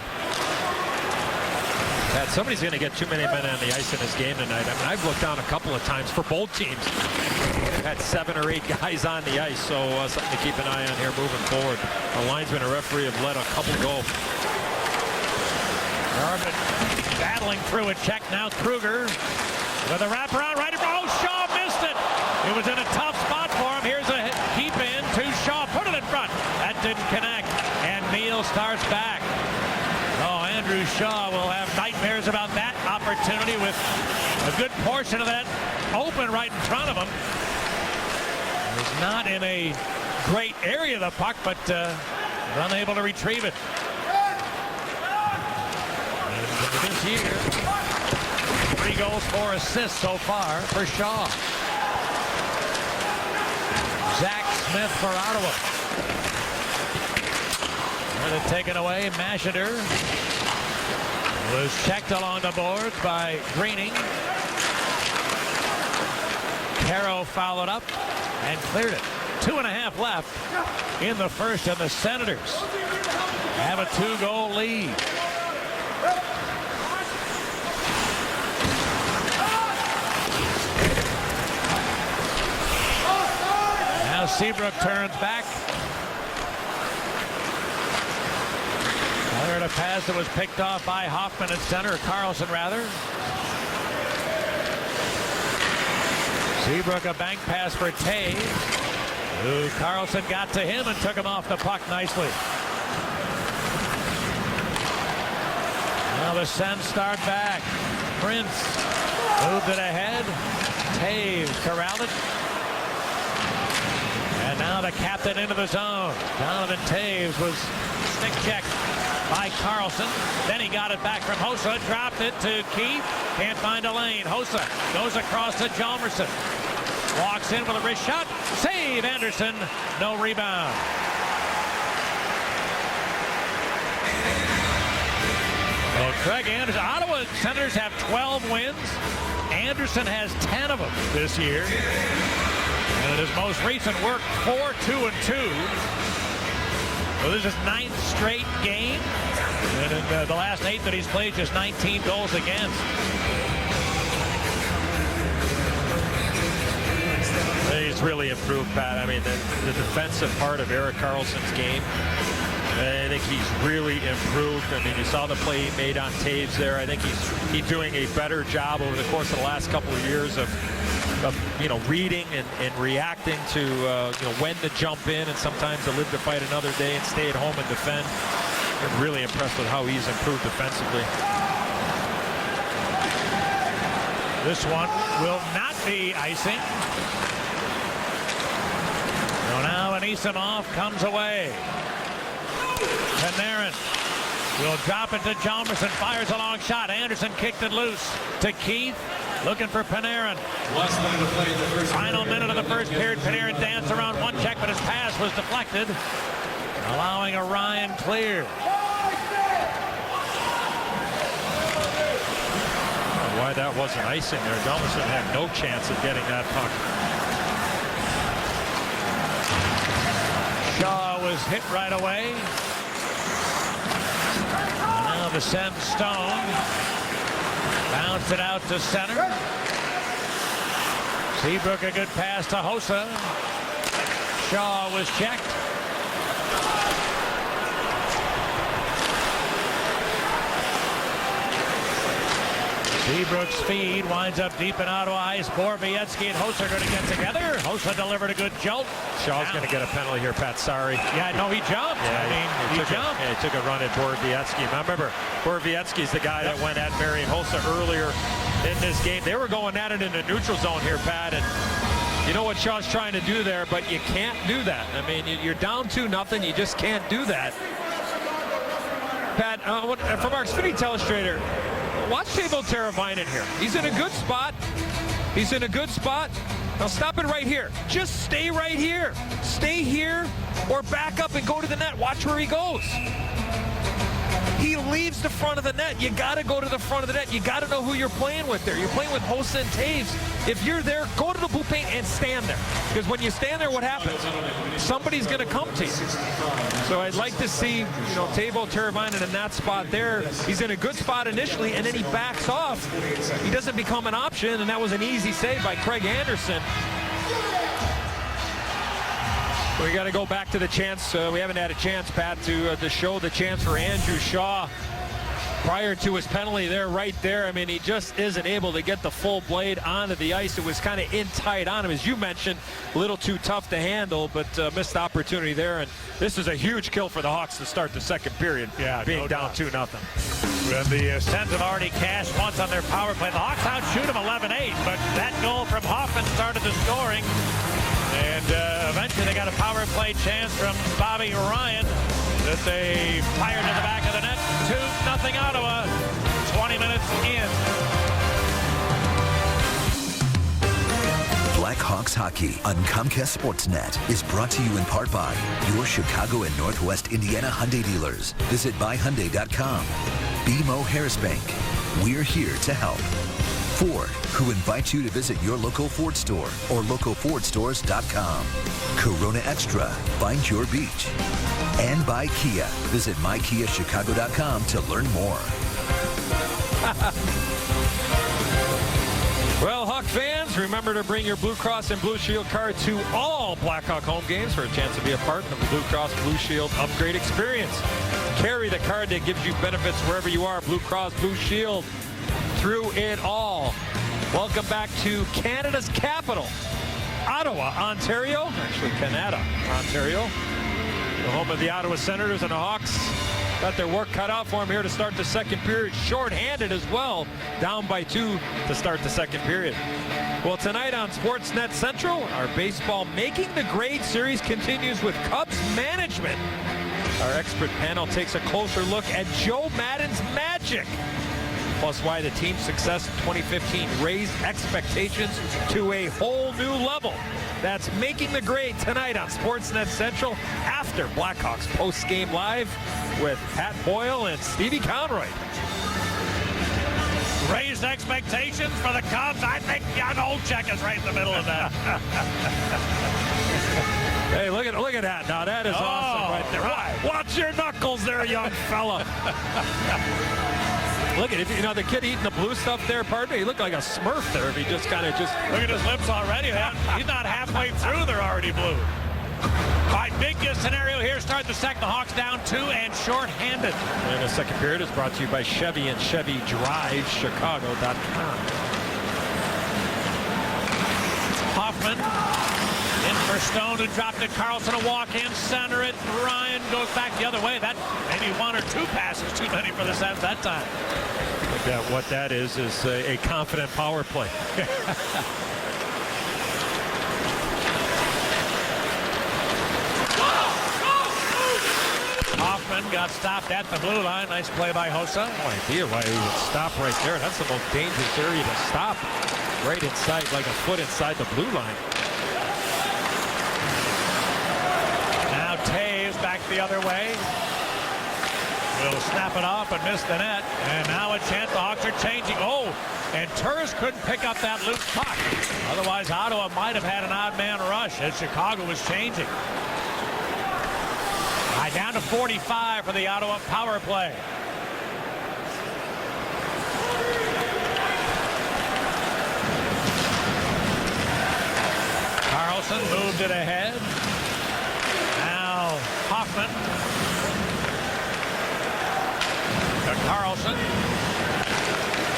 Pat, somebody's going to get too many men on the ice in this game tonight. I mean, I've looked down a couple of times for both teams. They've had 7 or 8 guys on the ice, so something to keep an eye on here moving forward. The linesman and referee have let a couple go. Garvin battling through a check. Now Kruger with a wraparound right. Oh, Shaw missed it. It was in a tough spot for him. Here's a keep in to Shaw. Put it in front. That didn't connect. And Neal starts back. Oh, Andrew Shaw will have nightmares about that opportunity with a good portion of that open right in front of him. He's not in a great area of the puck, but unable to retrieve it. And this year, 3 goals, 4 assists so far for Shaw. Zach Smith for Ottawa. With it taken away, Mashinder was checked along the boards by Greening. Caro followed up and cleared it. 2.5 left in the first, and the Senators have a 2-goal lead. Now Seabrook turns back. a pass that was picked off by Hoffman at center, or Carlson rather. Seabrook, a bank pass for Taves, who Carlson got to him and took him off the puck nicely. Now the Sens start back. Prince moved it ahead. Taves corralled it. And now the captain into the zone. Donovan Taves was stick checked by Carlson. Then he got it back from Hossa, dropped it to Keith. Can't find a lane. Hossa goes across to Hjalmarsson. Walks in with a wrist shot. Save Anderson. No rebound. Well, Craig Anderson, Ottawa Senators have 12 wins. Anderson has 10 of them this year. And in his most recent work, 4-2-2. Well, this is his 9th straight game. And in the last 8 that he's played, just 19 goals against. He's really improved, Pat. I mean, the defensive part of Erik Karlsson's game, I think he's really improved. I mean, you saw the play he made on Taves there. I think he's doing a better job over the course of the last couple of years of reading and reacting to when to jump in and sometimes to live to fight another day and stay at home and defend. I'm really impressed with how he's improved defensively. This one will not be icing. So now Anisimov comes away. Panarin will drop it to Hjalmarsson. Fires a long shot. Anderson kicked it loose to Keith. Looking for Panarin. Last minute of play in the first Final period. minute of the first period. Panarin danced around one check, but his pass was deflected, allowing a Ryan clear. Why that wasn't icing there. Hjalmarsson had no chance of getting that puck. Shaw was hit right away. And now the Sens Stone. Bounced it out to center. Seabrook, a good pass to Hossa. Shaw was checked. Seabrook's speed winds up deep in Ottawa ice. Borowiecki and Hossa are going to get together. Hossa delivered a good jolt. Shaw's going to get a penalty here, Pat. Sorry. Yeah, no, he jumped. Yeah, he jumped. He took a run at Borowiecki. Now remember, Borowiecki's the guy that went at Marian Hossa earlier in this game. They were going at it in the neutral zone here, Pat, and you know what Shaw's trying to do there, but you can't do that. I mean, you're down 2-0. You just can't do that. Pat, from our Xfinity Telestrator, watch Teuvo Teravainen here. He's in a good spot. He's in a good spot. Now stop it right here. Just stay right here. Stay here or back up and go to the net. Watch where he goes. He leaves the front of the net. You got to go to the front of the net. You got to know who you're playing with there. You're playing with Hossa and Taves. If you're there, go to the blue paint and stand there. Because when you stand there, what happens? Somebody's going to come to you. So I'd like to see, Teuvo Teravainen in that spot there. He's in a good spot initially, and then he backs off. He doesn't become an option, and that was an easy save by Craig Anderson. We got to go back to the chance. We haven't had a chance, Pat, to show the chance for Andrew Shaw prior to his penalty there, right there. I mean, he just isn't able to get the full blade onto the ice. It was kind of in tight on him, as you mentioned, a little too tough to handle, but missed opportunity there. And this is a huge kill for the Hawks to start the second period, being down 2-0. When the Sens have already cashed once on their power play. The Hawks outshoot them 11-8, but that goal from Hoffman started the scoring. And eventually they got a power play chance from Bobby Ryan that they fired to the back of the net. 2-0 Ottawa, 20 minutes in. Blackhawks hockey on Comcast Sportsnet is brought to you in part by your Chicago and Northwest Indiana Hyundai dealers. Visit buyhyundai.com. BMO Harris Bank. We're here to help. Ford, who invites you to visit your local Ford store or localfordstores.com. Corona Extra, find your beach. And by Kia, visit mykiachicago.com to learn more. Well, Hawk fans, remember to bring your Blue Cross and Blue Shield card to all Blackhawk home games for a chance to be a part of the Blue Cross Blue Shield upgrade experience. carry the card that gives you benefits wherever you are. Blue Cross Blue Shield through it all. Welcome back to Canada's capital, Ottawa, Ontario. Actually, Canada, Ontario. The home of the Ottawa Senators, and the Hawks got their work cut out for them here to start the second period. Short-handed as well, down by 2 to start the second period. Well, tonight on Sportsnet Central, our baseball Making the Grade series continues with Cubs management. Our expert panel takes a closer look at Joe Maddon's magic, plus why the team's success in 2015 raised expectations to a whole new level. That's Making the Grade tonight on Sportsnet Central after Blackhawks post-game live with Pat Boyle and Stevie Conroy. Raised expectations for the Cubs. I think Jan Olczyk is right in the middle of that. Hey, look at that. Now that is awesome right there. Watch your knuckles there, young fella. Look at it. You know, the kid eating the blue stuff there, pardon me, he looked like a Smurf there if he just kind of just... Look at his lips already. He's not halfway through. They're already blue. All right, big scenario here. Start the second. The Hawks down 2 and short-handed. And the second period is brought to you by Chevy and Chevy Drive Chicago.com. Hoffman in for Stone, who dropped it. Carlson a walk in, center it. Ryan goes back the other way. That maybe 1 or 2 passes too many for the Sens that time. What that is a confident power play. Hoffman got stopped at the blue line. Nice play by Hossa. No idea why he would stop right there. That's the most dangerous area to stop. Right inside, like a foot inside the blue line. Now Taves back the other way. Will snap it off and miss the net. And now a chance. The Hawks are changing. Oh, and Turris couldn't pick up that loose puck. Otherwise, Ottawa might have had an odd man rush as Chicago was changing. Down to 45 for the Ottawa power play. Carlson moved it ahead. Now Hoffman to Carlson.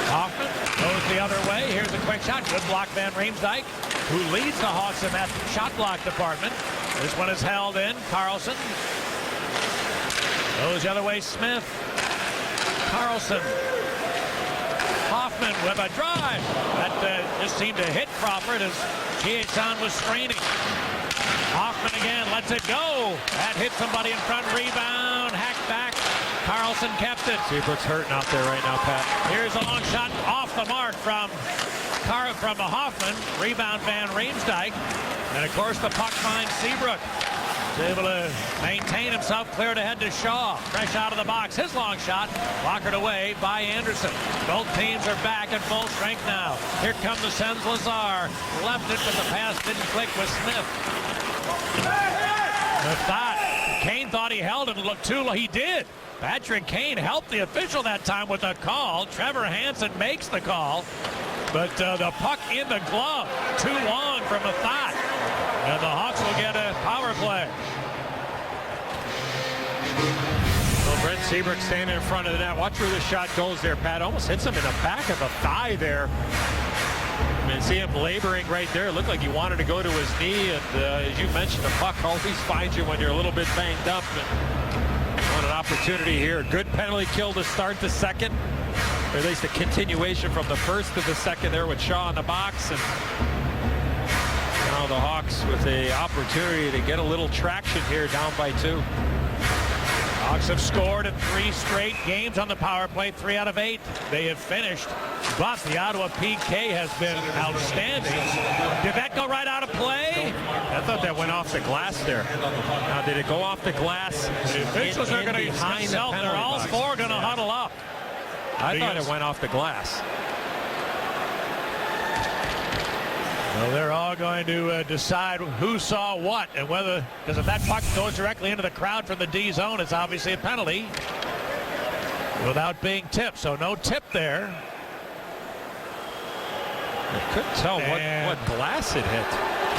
Hoffman goes the other way. Here's a quick shot. Good block, Van Riemsdyk, who leads the Hawks in that shot block department. This one is held in. Carlson goes the other way. Smith. Carlson. Hoffman with a drive. That just seemed to hit Crawford as Chiasson was screening. Hoffman again lets it go. That hit somebody in front. Rebound. Hacked back. Carlson kept it. Seabrook's hurting out there right now, Pat. Here's a long shot off the mark from Hoffman. Rebound Van Riemsdyk. And of course the puck finds Seabrook. He's able to maintain himself, cleared ahead to Shaw. Fresh out of the box. His long shot blockered away by Anderson. Both teams are back at full strength now. Here come the Sens. Lazar left it, but the pass didn't click with Smith. Kane thought he held it and looked too low. He did. Patrick Kane helped the official that time with a call. Trevor Hansen makes the call. But the puck in the glove. Too long from a thought. And the Hawks will get a power play. Well, Brent Seabrook standing in front of the net. Watch where the shot goes there, Pat. Almost hits him in the back of the thigh there. I mean, see him laboring right there. It looked like he wanted to go to his knee. And as you mentioned, the puck always finds you when you're a little bit banged up. And on an opportunity here. Good penalty kill to start the second. Or at least a continuation from the first to the second there with Shaw in the box. And now the Hawks with the opportunity to get a little traction here, down by 2. Hawks have scored in 3 straight games on the power play, 3 out of 8. They have finished, but the Ottawa PK has been outstanding. Did that go right out of play? I thought that went off the glass there. Now, did it go off the glass? The officials are going to consult. They're all 4 going to huddle up. I thought it went off the glass. Well, they're all going to decide who saw what and whether, because if that puck goes directly into the crowd from the D zone, it's obviously a penalty without being tipped. So no tip there. I couldn't tell what glass it hit.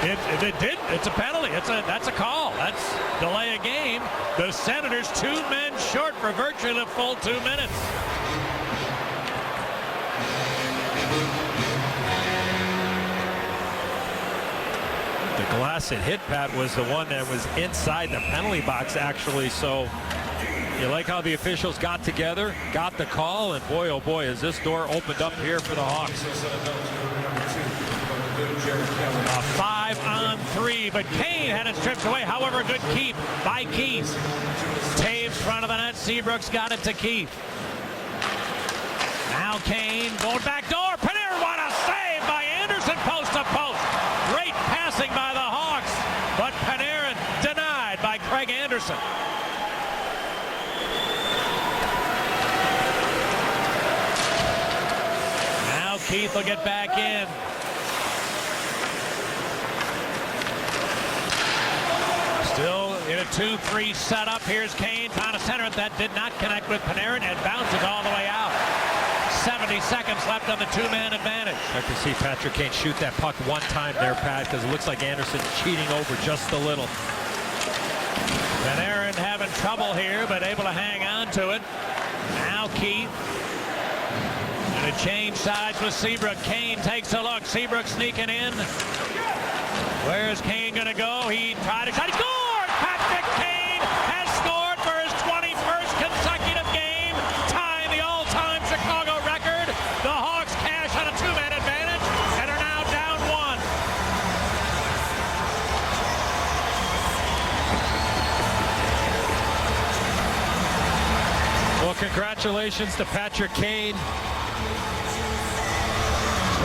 It did. It's a penalty. That's a call. That's delay a game. The Senators 2 men short for virtually the full 2 minutes. The glass it hit, Pat, was the one that was inside the penalty box, actually. So you like how the officials got together, got the call, and boy, oh boy, is this door opened up here for the Hawks. A 5-on-3, but Kane had it stripped away. However, a good keep by Keith. Taves front of the net. Seabrook's got it to Keith. Now Kane going back door. Panarin, what a save by Anderson, post to post. Great passing by the Hawks, but Panarin denied by Craig Anderson. Now Keith will get back in. Still in a 2-3 setup. Here's Kane trying to center it. That did not connect with Panarin and bounces all the way out. 70 seconds left on the 2-man advantage. I can see Patrick Kane shoot that puck one time there, Pat, because it looks like Anderson's cheating over just a little. Panarin having trouble here, but able to hang on to it. Now Keith. And a change sides with Seabrook. Kane takes a look. Seabrook sneaking in. Where's Kane going to go? He tried to shot. He scored! Patrick Kane has scored for his 21st consecutive game, tying the all-time Chicago record. The Hawks cash on a 2-man advantage and are now down 1. Well, congratulations to Patrick Kane.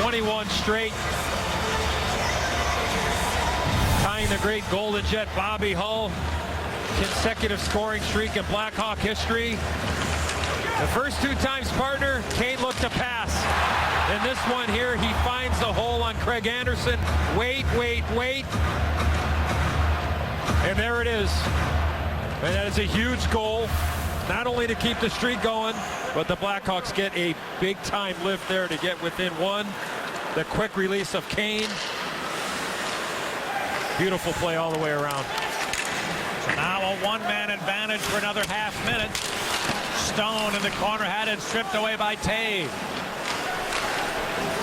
21 straight. Tying the great Golden Jet Bobby Hull consecutive scoring streak in Blackhawk history. The first 2 times, partner, Kane looked to pass. And this one here, he finds the hole on Craig Anderson. Wait. And there it is. And that is a huge goal, not only to keep the streak going, but the Blackhawks get a big-time lift there to get within 1. The quick release of Kane. Beautiful play all the way around. So now a 1-man advantage for another half minute. Stone in the corner had it stripped away by Taves.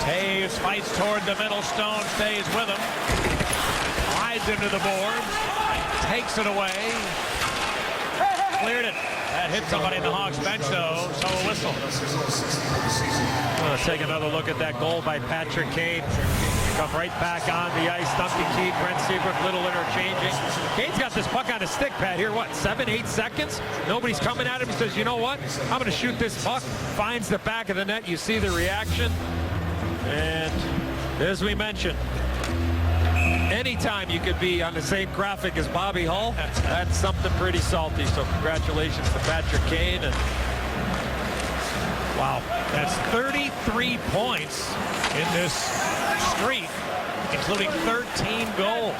Taves fights toward the middle. Stone stays with him. Rides into the boards. Takes it away. Cleared it. That hit somebody in the Hawks bench, though, so a whistle. Let's take another look at that goal by Patrick Kane. Come right back on the ice. Duncan Keith, Brent Seabrook, little interchanging. Kane's got this puck on his stick, Pat, here, what, 7-8 seconds? Nobody's coming at him. He says, you know what? I'm going to shoot this puck. Finds the back of the net. You see the reaction. And as we mentioned, anytime you could be on the same graphic as Bobby Hull, that's something pretty salty. So congratulations to Patrick Kane. And wow, that's 33 points in this streak, including 13 goals.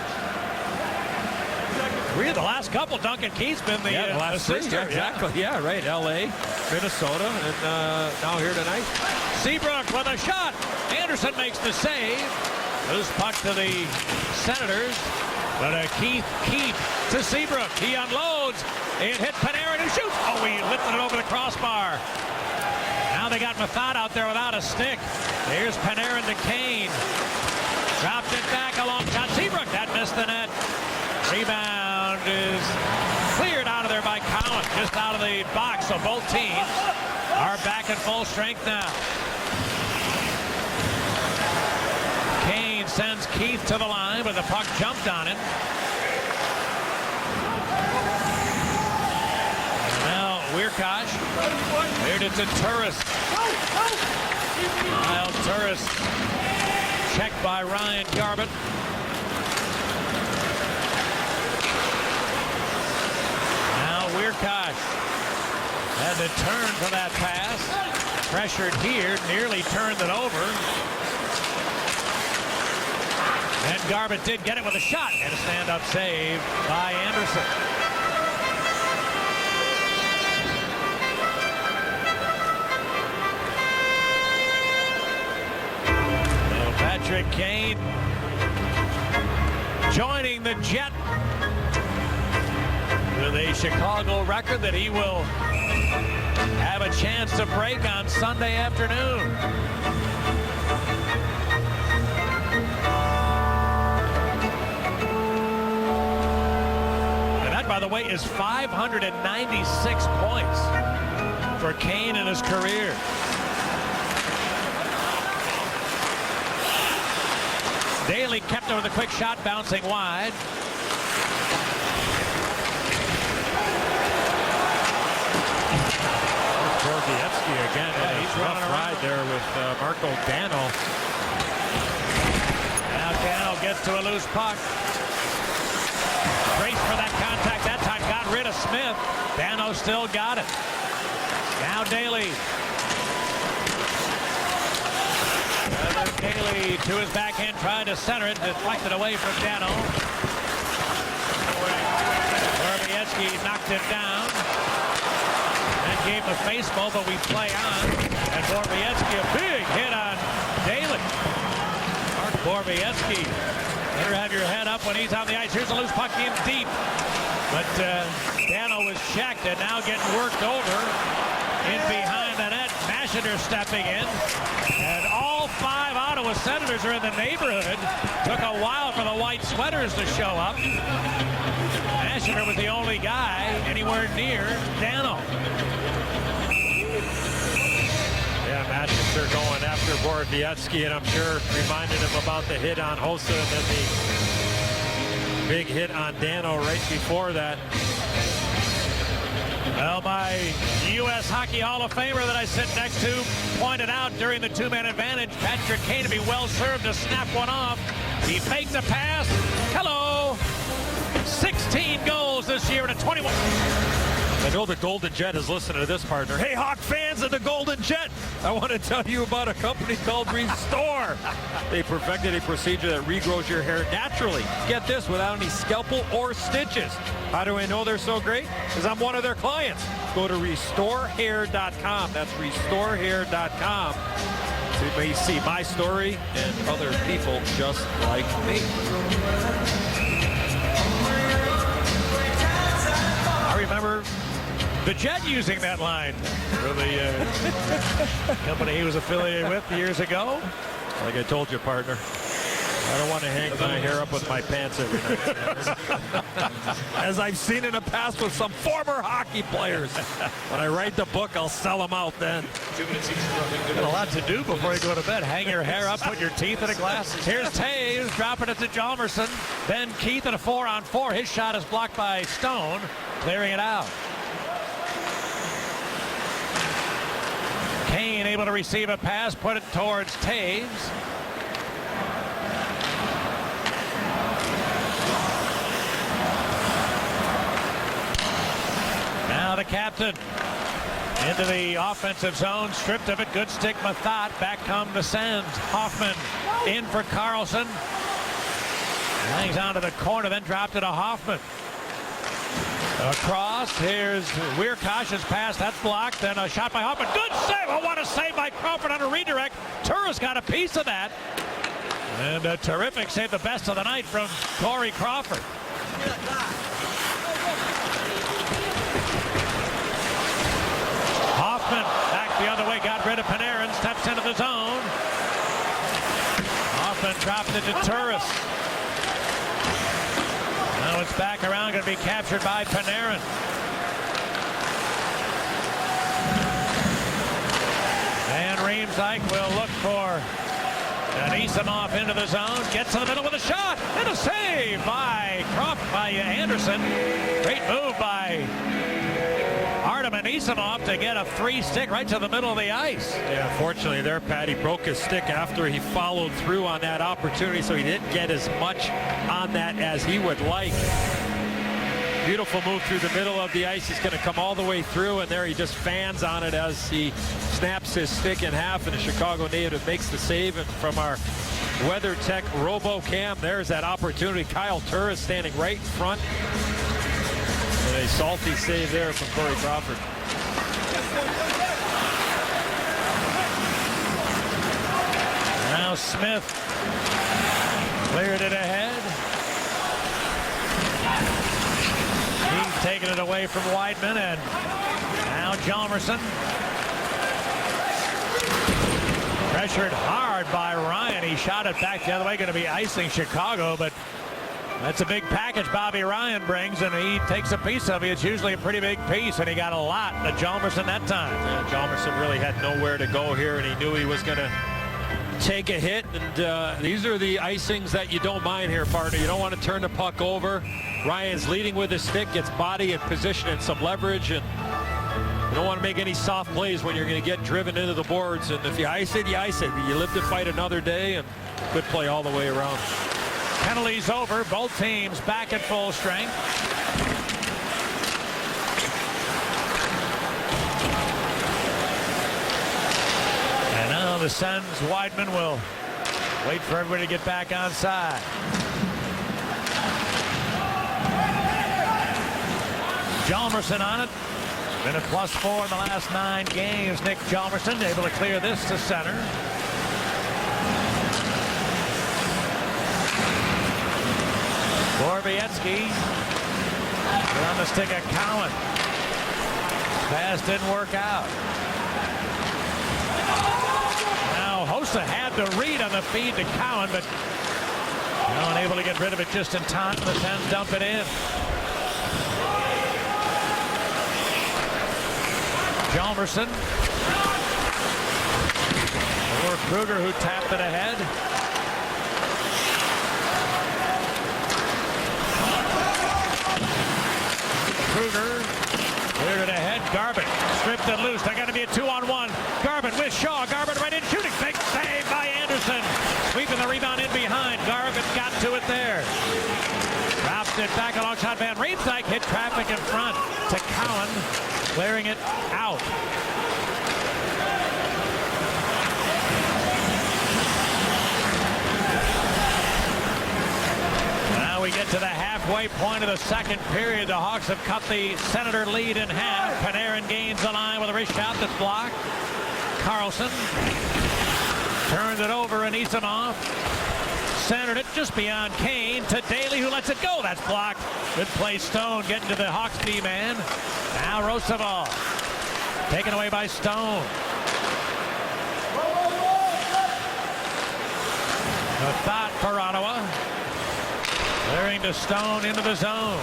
Really, the last couple, Duncan Keith's been the last 3, assister. exactly. Yeah, right. L.A., Minnesota, and now here tonight. Seabrook with a shot. Anderson makes the save. Loose puck to the Senators. But Keith to Seabrook. He unloads. It hit Panarin who shoots. Oh, he lifted it over the crossbar. Now they got Mathot out there without a stick. Here's Panarin to Kane. Dropped it back along shot. Seabrook, that missed the net. Rebound is cleared out of there by Cowan. Just out of the box. So both teams are back at full strength now. Kane sends Keith to the line, but the puck jumped on it. Now Weirkosh. There to Turris. Kyle Turris. Checked by Ryan Garbutt. Now Weirkosh had to turn for that pass. Pressured here, nearly turned it over. And Garbutt did get it with a shot and a stand-up save by Anderson. So Patrick Kane joining the Jet with a Chicago record that he will have a chance to break on Sunday afternoon. And that, by the way, is 596 points for Kane in his career. Daly kept it with a quick shot, bouncing wide. Gordievsky again. Yeah, he's running rough ride there with Marco Dano. Now Dano gets to a loose puck. Braced for that contact. That time got rid of Smith. Dano still got it. Now Daly. Daly to his backhand, trying to center it, deflected away from Dano. Gordievsky knocked him down. And gave him a baseball, but we play on. And Gordievsky, a big hit on Daly. Gordievsky, better have your head up when he's on the ice. Here's a loose puck in deep. But Dano was checked and now getting worked over in behind the net. Masheter stepping in. And all 5 Ottawa Senators are in the neighborhood. Took a while for the white sweaters to show up. Masheter was the only guy anywhere near Dano. Yeah, Masheter going after Gordievsky, and I'm sure reminded him about the hit on Hossa and then the big hit on Dano right before that. Well, my U.S. Hockey Hall of Famer that I sit next to pointed out during the 2-man advantage, Patrick Kane to be well served to snap one off. He faked the pass. Hello. 16 goals this year in a 21. I know the Golden Jet is listening to this, partner. Hey, Hawk fans of the Golden Jet, I want to tell you about a company called Restore. They perfected a procedure that regrows your hair naturally. Get this, without any scalpel or stitches. How do I know they're so great? Because I'm one of their clients. Go to restorehair.com. That's restorehair.com. So you may see my story and other people just like me. I remember the Jet using that line for the company he was affiliated with years ago. Like I told you, partner, I don't want to hang my hair up with my pants every night. As I've seen in the past with some former hockey players. When I write the book, I'll sell them out then. 2 minutes each for Got a lot to do before you go to bed. Hang your hair up, put your teeth in a glass. Here's Taves dropping it to Hjalmarsson. Then Keith in a 4-on-4. His shot is blocked by Stone, clearing it out. Kane able to receive a pass, put it towards Taves. Now the captain into the offensive zone, stripped of it. Good stick, Mathot. Back come the Sens. Hoffman in for Carlson. Hangs onto the corner, then dropped it to Hoffman. Across, here's Weirkosh's pass. That's blocked. Then a shot by Hoffman. Good save. Oh, what a save by Crawford on a redirect. Turris got a piece of that. And a terrific save, the best of the night from Corey Crawford. Hoffman back the other way, got rid of Panarin, steps into the zone. Hoffman dropped it to Turris. Now it's back around, going to be captured by Panarin. And Reemsdyk will look for Anisimov into the zone, gets in the middle with a shot, and a save by Anderson. Great move by Artem Anisimov to get a 3-stick right to the middle of the ice. Yeah, fortunately there, Patty broke his stick after he followed through on that opportunity, so he didn't get as much on that as he would like. Beautiful move through the middle of the ice. He's going to come all the way through, and there he just fans on it as he snaps his stick in half, and a Chicago native makes the save. And from our WeatherTech RoboCam, there's that opportunity. Kyle Turris standing right in front. And a salty save there from Corey Crawford. Now Smith cleared it ahead. taking it away from Weidman, and now Hjalmarsson. Pressured hard by Ryan. He shot it back the other way. Going to be icing Chicago, but that's a big package Bobby Ryan brings, and he takes a piece of it. It's usually a pretty big piece, and he got a lot to Hjalmarsson that time. Yeah, Hjalmarsson really had nowhere to go here, and he knew he was going to take a hit. And these are the icings that you don't mind here, partner. You don't want to turn the puck over. Ryan's leading with his stick, gets body and position and some leverage, and you don't want to make any soft plays when you're going to get driven into the boards. And if you ice it, you ice it. You live to fight another day, and good play all the way around. Penalties over. Both teams back at full strength. And now the Sens, Weidman will wait for everybody to get back on side. Hjalmarsson on it. Been a +4 in the last 9 games. Nick Hjalmarsson able to clear this to center. Borowiecki on the stick of Cowan. Pass didn't work out. Now Hossa had the read on the feed to Cowan, but unable to get rid of it just in time. The Sens dump it in. Hjalmarsson. Or Kruger, who tapped it ahead. Kruger cleared it ahead. Garbutt stripped it loose. They're going to be a 2-on-1. Garbutt with Shaw. Garbutt right in shooting. Big save by Anderson. Sweeping the rebound in behind. Garbutt got to it there. Dropped it back alongside Van Riemsdyk. Hit traffic in front to Cowan. Clearing it out. Now we get to the halfway point of the second period. The Hawks have cut the Senator lead in half. Panarin gains the line with a wrist shot that's blocked. Carlson turned it over, and Isamov centered it just beyond Kane to Daly, who lets it go. That's blocked. Good play, Stone getting to the Hawks D-man. Now Roosevelt taken away by Stone. A thought for Ottawa. Clearing to Stone into the zone.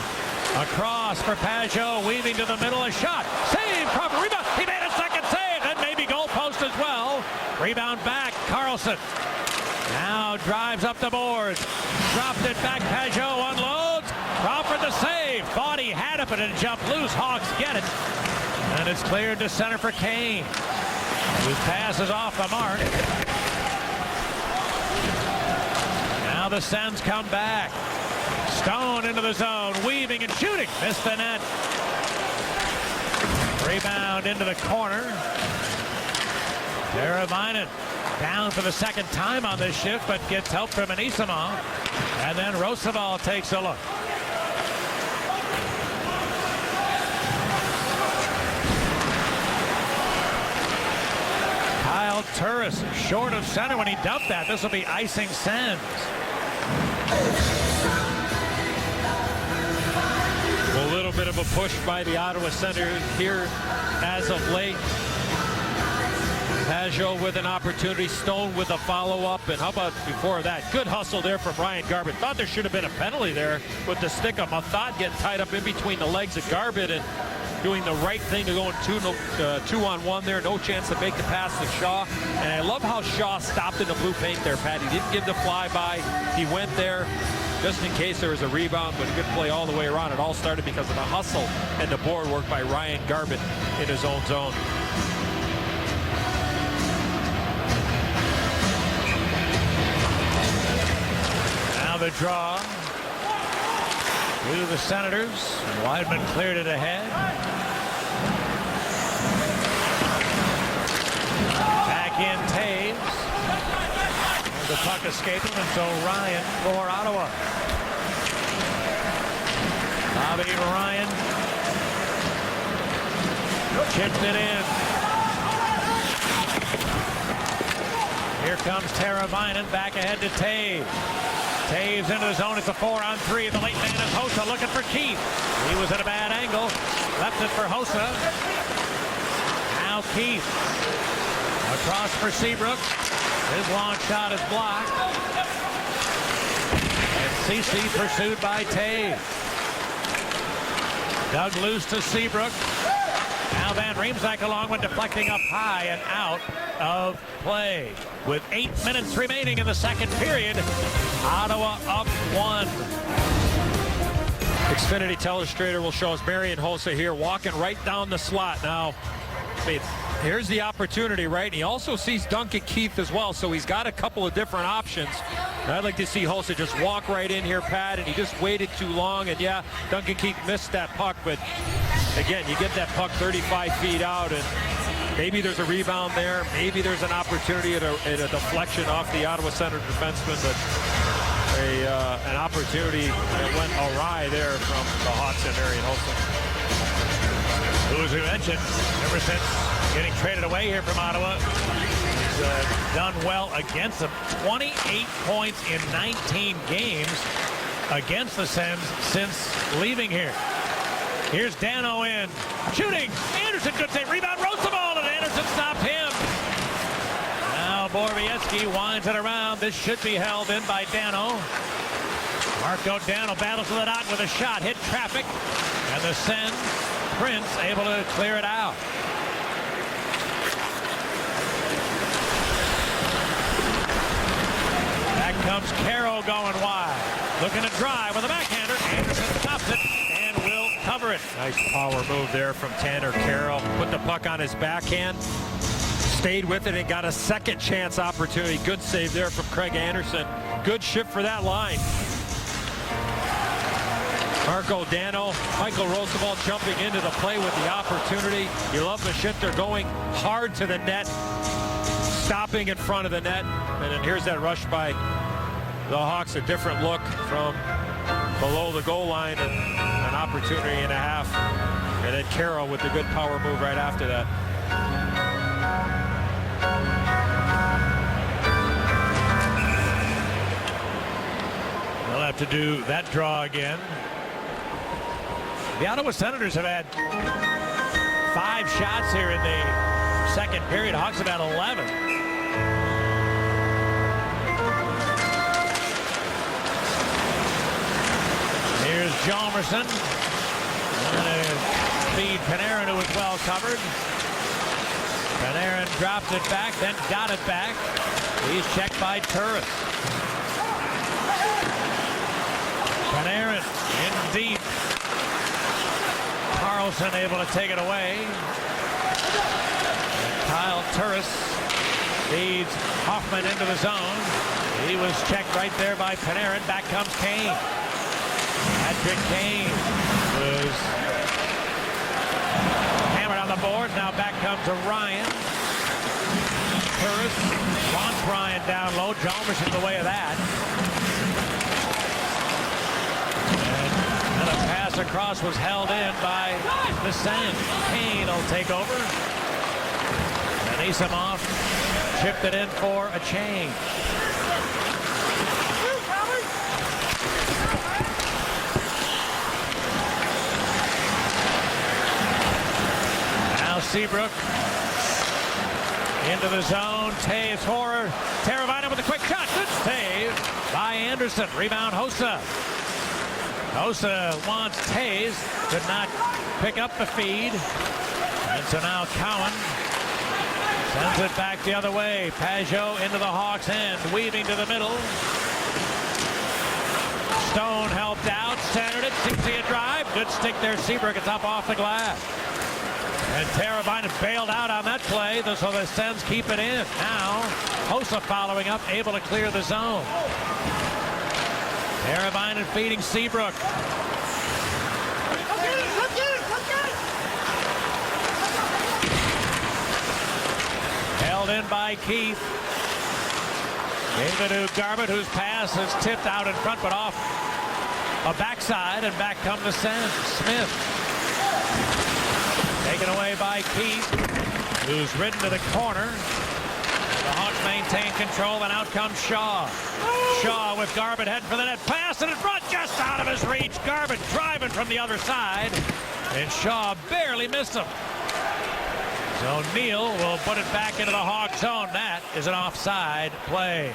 Across for Pajot, weaving to the middle. A shot. Save. Proper rebound. He made a second save. And maybe goal post as well. Rebound back. Carlson. Now drives up the boards. Dropped it back. Pajot unloads. Crawford the save. Thought he had it, but it jumped loose. Hawks get it. And it's cleared to center for Kane. His pass is off the mark. Now the Sens come back. Stone into the zone. Weaving and shooting. Missed the net. Rebound into the corner. Teravainen down for the second time on this shift, but gets help from Anisimov. And then Roosevelt takes a look. Kyle Turris short of center when he dumped that. This will be icing Sens. A little bit of a push by the Ottawa Senators here as of late. Pajot with an opportunity. Stone with a follow-up. And how about before that? Good hustle there from Ryan Garbutt. Thought there should have been a penalty there with the stick-up. Thought getting tied up in between the legs of Garbutt and doing the right thing to go in two-on-one there. No chance to make the pass to Shaw. And I love how Shaw stopped in the blue paint there, Pat. He didn't give the flyby. He went there just in case there was a rebound, but a good play all the way around. It all started because of the hustle and the board work by Ryan Garbutt in his own zone. Now the draw to the Senators. Weidman cleared it ahead. Back in Taves. The puck escaping, and so Ryan for Ottawa. Bobby Ryan chipped it in. Here comes Teravainen back ahead to Taves. Taves into the zone. It's a 4-on-3. The late man is Hossa looking for Keith. He was at a bad angle. Left it for Hossa. Now Keith. Across for Seabrook. His long shot is blocked. And Cece pursued by Taves. Dug loose to Seabrook. Now Van Riemsdyk along with deflecting up high and out of play. With 8 minutes remaining in the second period, Ottawa up 1. Xfinity Telestrator will show us Marian Hossa here walking right down the slot. Now, here's the opportunity, right? He also sees Duncan Keith as well, so he's got a couple of different options. And I'd like to see Hossa just walk right in here, Pat, and he just waited too long. And yeah, Duncan Keith missed that puck, but again, you get that puck 35 feet out, and maybe there's a rebound there. Maybe there's an opportunity at a deflection off the Ottawa Center defenseman, but an opportunity that went awry there from the Hawks and Marian Hossa. Who, as we mentioned, ever since getting traded away here from Ottawa, he's done well against them. 28 points in 19 games against the Sens since leaving here. Here's Dano in. Shooting. Anderson, good save. Rebound, Roosevelt, and Anderson stopped him. Now Borowiecki winds it around. This should be held in by Dano. Marco Dano battles to the dot with a shot. Hit traffic. And the Sens, Prince able to clear it out. Back comes Caro going wide. Looking to drive with a backhander. Anderson stops it and will cover it. Nice power move there from Tanner Carroll. Put the puck on his backhand. Stayed with it and got a second chance opportunity. Good save there from Craig Anderson. Good shift for that line. Marco Dano, Michael Roosevelt jumping into the play with the opportunity. You love the shift. They're going hard to the net, stopping in front of the net. And then here's that rush by the Hawks, a different look from below the goal line, and an opportunity and a half. And then Carroll with the good power move right after that. They'll have to do that draw again. The Ottawa Senators have had 5 shots here in the second period. Hawks have had 11. Here's Hjalmarsson. And feed Panarin, who was well covered. Panarin dropped it back, then got it back. He's checked by Turris. Panarin in deep. Carlson able to take it away. Kyle Turris feeds Hoffman into the zone. He was checked right there by Panarin. Back comes Kane. Patrick Kane was hammered on the board. Now back comes Ryan. Turris wants Ryan down low. Hjalmarsson in the way of that. And a pass across was held in by the Sens. Kane will take over. And Isamov chipped it in for a change. Now Seabrook into the zone. Taves Horror. Teravainen with a quick shot. Good save by Anderson. Rebound Hossa. Hossa wants Taves. Could not pick up the feed. And so now Cowan sends it back the other way. Pajot into the Hawks' end. Weaving to the middle. Stone helped out. Centered it. Seems a drive. Good stick there. Seabrook. It's up off the glass. And Teravainen bailed out on that play, so the Sens keep it in. Now, Hossa following up, able to clear the zone. Teravainen feeding Seabrook. Held in by Keith. Gave it to Garbutt, whose pass is tipped out in front, but off a backside, and back come the Sens. Smith. Taken away by Keith, who's ridden to the corner. The Hawks maintain control, and out comes Shaw. Shaw with Garbutt heading for the net. Pass, and it's brought just out of his reach. Garbutt driving from the other side, and Shaw barely missed him. So Neal will put it back into the Hawks zone. That is an offside play.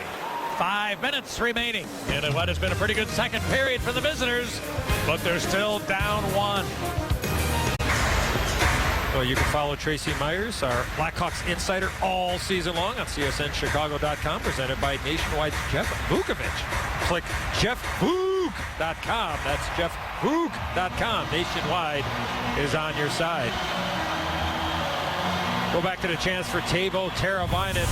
5 minutes remaining in what has been a pretty good second period for the visitors, but they're still down 1. Well, you can follow Tracy Myers, our Blackhawks insider, all season long on CSNChicago.com, presented by Nationwide Jeff Vukovich. Click JeffVuk.com. That's JeffVuk.com. Nationwide is on your side. Go back to the chance for Teuvo Teravainen.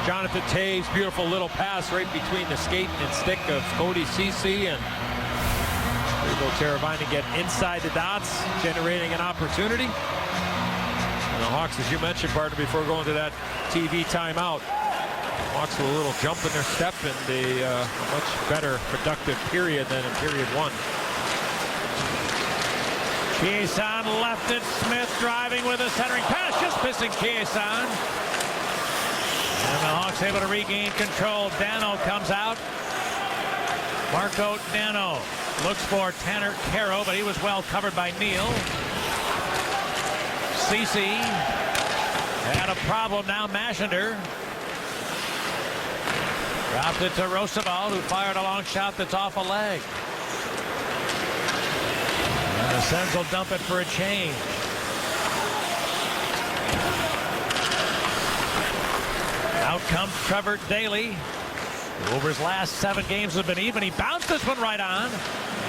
Jonathan Toews, beautiful little pass right between the skate and stick of Cody Ceci, and Teuvo Teravainen get inside the dots, generating an opportunity. And the Hawks, as you mentioned, partner, before going to that TV timeout, Hawks with a little jump in their step and a much better productive period than in period 1. Chiasson left it. Smith driving with a centering pass, just missing Chiasson. And the Hawks able to regain control. Dano comes out. Marco Dano looks for Tanner Caro, but he was well covered by Neal. Ceci had a problem now. Mashinder dropped it to Roosevelt, who fired a long shot that's off a leg. And the Sens will dump it for a change. Out comes Trevor Daley. Over's last 7 games have been even. He bounced this one right on.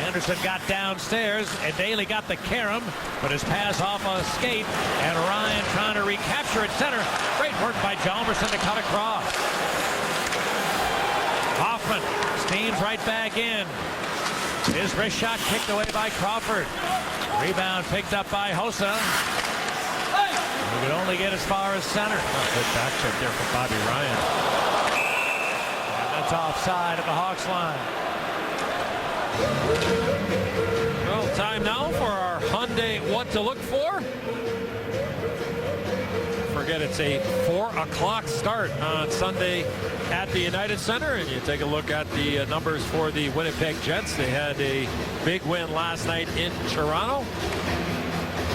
Anderson got downstairs, and Daley got the carom, but his pass off a skate, and Ryan trying to recapture at center. Great work by Jalmerson to cut across. Hoffman steams right back in. His wrist shot kicked away by Crawford. Rebound picked up by Hossa. He could only get as far as center. Good back check there from Bobby Ryan. And that's offside at the Hawks line. Well, time now for our Hyundai What to Look For. Forget it's a 4 o'clock start on Sunday at the United Center, and you take a look at the numbers for the Winnipeg Jets. They had a big win last night in Toronto.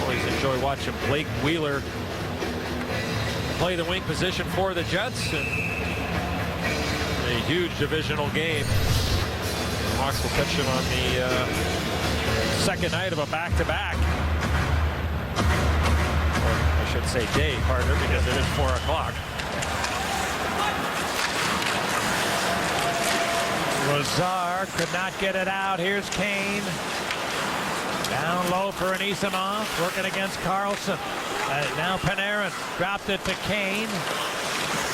Always enjoy watching Blake Wheeler play the wing position for the Jets, and a huge divisional game. Hawks will catch him on the second night of a back-to-back. Or I should say day, partner, because it is 4 o'clock. Lazar could not get it out. Here's Kane. Down low for Anisimov, working against Carlson. Now Panarin dropped it to Kane.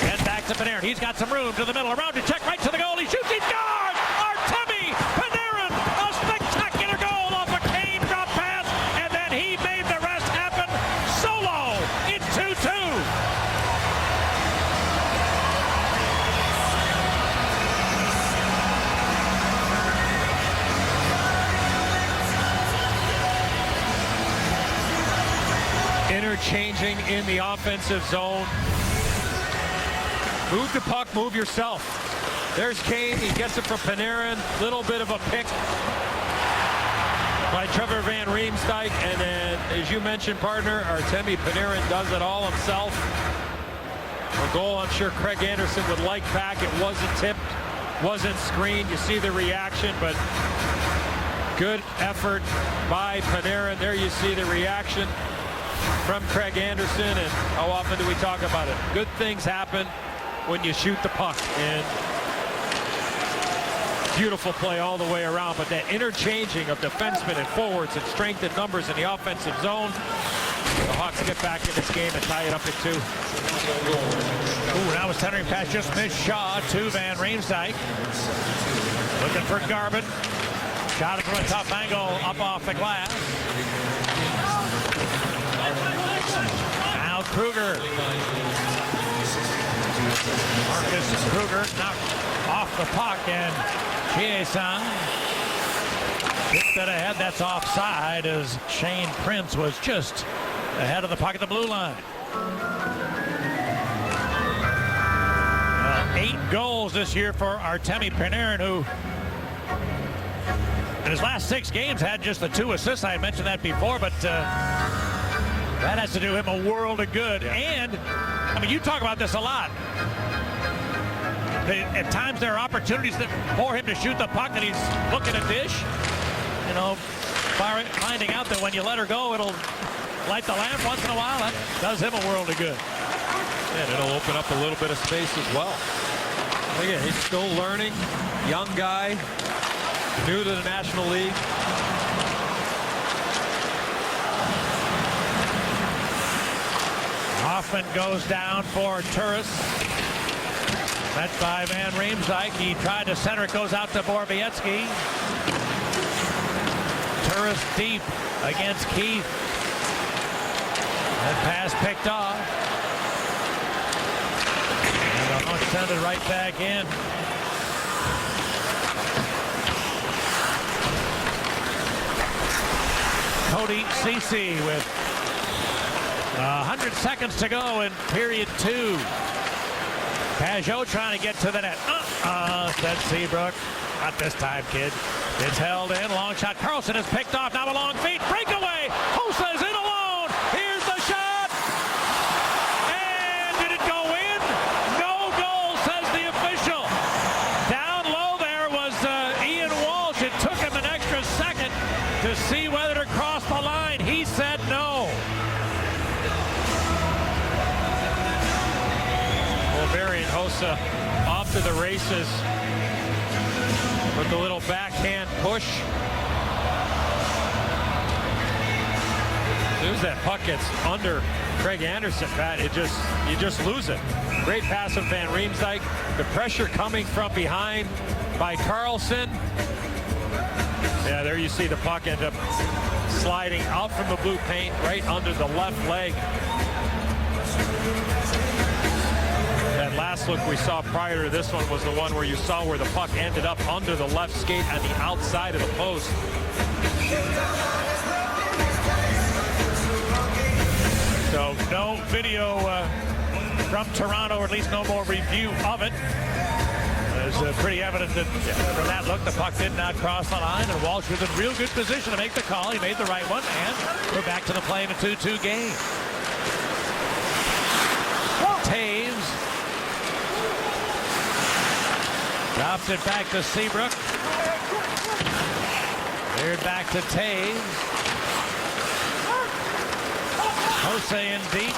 And back to Panarin. He's got some room to the middle. Around to check right to the goal. He shoots. He scores! Artemi Panarin! A spectacular goal off a Kane drop pass. And then he made the rest happen solo. It's 2-2. Interchanging in the offensive zone. Move the puck, move yourself. There's Kane, he gets it from Panarin. Little bit of a pick by Trevor Van Riemsdyk, and then, as you mentioned, partner, Artemi Panarin does it all himself. A goal I'm sure Craig Anderson would like back. It wasn't tipped, wasn't screened. You see the reaction, but good effort by Panarin. There you see the reaction from Craig Anderson, and how often do we talk about it? Good things happen when you shoot the puck, and beautiful play all the way around, but that interchanging of defensemen and forwards and strength and numbers in the offensive zone, the Hawks get back in this game and tie it up at 2. Ooh, now a centering pass just missed Shaw to Van Riemsdyk. Looking for Garbutt. Shot it from a tough angle up off the glass. Now Kruger. Marcus Kruger knocked off the puck, and Chiasson kicked it ahead. That's offside, as Shane Prince was just ahead of the puck at the blue line. 8 goals this year for Artemi Panarin, who in his last 6 games had just the 2 assists. I mentioned that before, but that has to do him a world of good. Yeah. And, I mean, you talk about this a lot. At times there are opportunities for him to shoot the puck, and he's looking to dish. You know, finding out that when you let her go, it'll light the lamp once in a while. That does him a world of good. And it'll open up a little bit of space as well. Again, he's still learning. Young guy, new to the National League. Hoffman goes down for Turris. Met by Van Riemsdyk. He tried to center. It goes out to Borowiecki. Turris deep against Keith. That pass picked off. And the Hawks send it right back in. Cody Ceci with 100 seconds to go in period 2. Pajot trying to get to the net. Said Seabrook. Not this time, kid. It's held in. Long shot. Carlson is picked off. Now a long feed. Breakaway. Hossa is in alone. Here's the shot. And did it go in? No goal, says the official. Down low there was Ian Walsh. It took him an extra second to see whether to cross the line. He said no. Marian Hossa off to the races with the little backhand push. As soon as that puck gets under Craig Anderson, Pat, you just lose it. Great pass from Van Riemsdyk. The pressure coming from behind by Carlson. Yeah, there you see the puck end up sliding out from the blue paint right under the left leg. That last look we saw prior to this one was the one where you saw where the puck ended up under the left skate on the outside of the post. So no video from Toronto, or at least no more review of it. It's pretty evident that from that look, the puck did not cross the line, and Walsh was in real good position to make the call. He made the right one, and we're back to the play in a 2-2 game. Taves drops it back to Seabrook. Cleared back to Taves. Hossa in deep.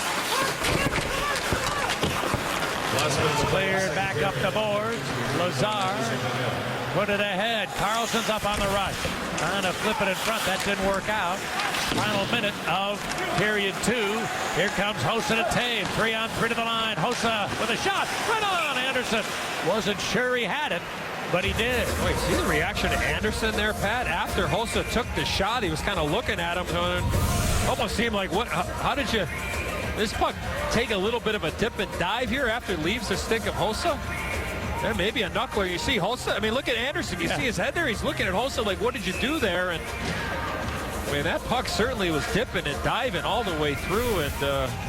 Cleared back up the boards. Lazar put it ahead. Carlson's up on the rush. Trying to flip it in front. That didn't work out. Final minute of period 2. Here comes Hossa to Taves. 3-on-3 to the line. Hossa with a shot. Right on. Anderson wasn't sure he had it, but he did. Wait, see the reaction to Anderson there, Pat? After Hossa took the shot, he was kind of looking at him, going, almost seemed like, what? How did you? This puck take a little bit of a dip and dive here after it leaves the stick of Hossa? There may be a knuckler. You see Hossa. I mean, look at Anderson. You see his head there. He's looking at Hossa like, what did you do there? And I mean, that puck certainly was dipping and diving all the way through. And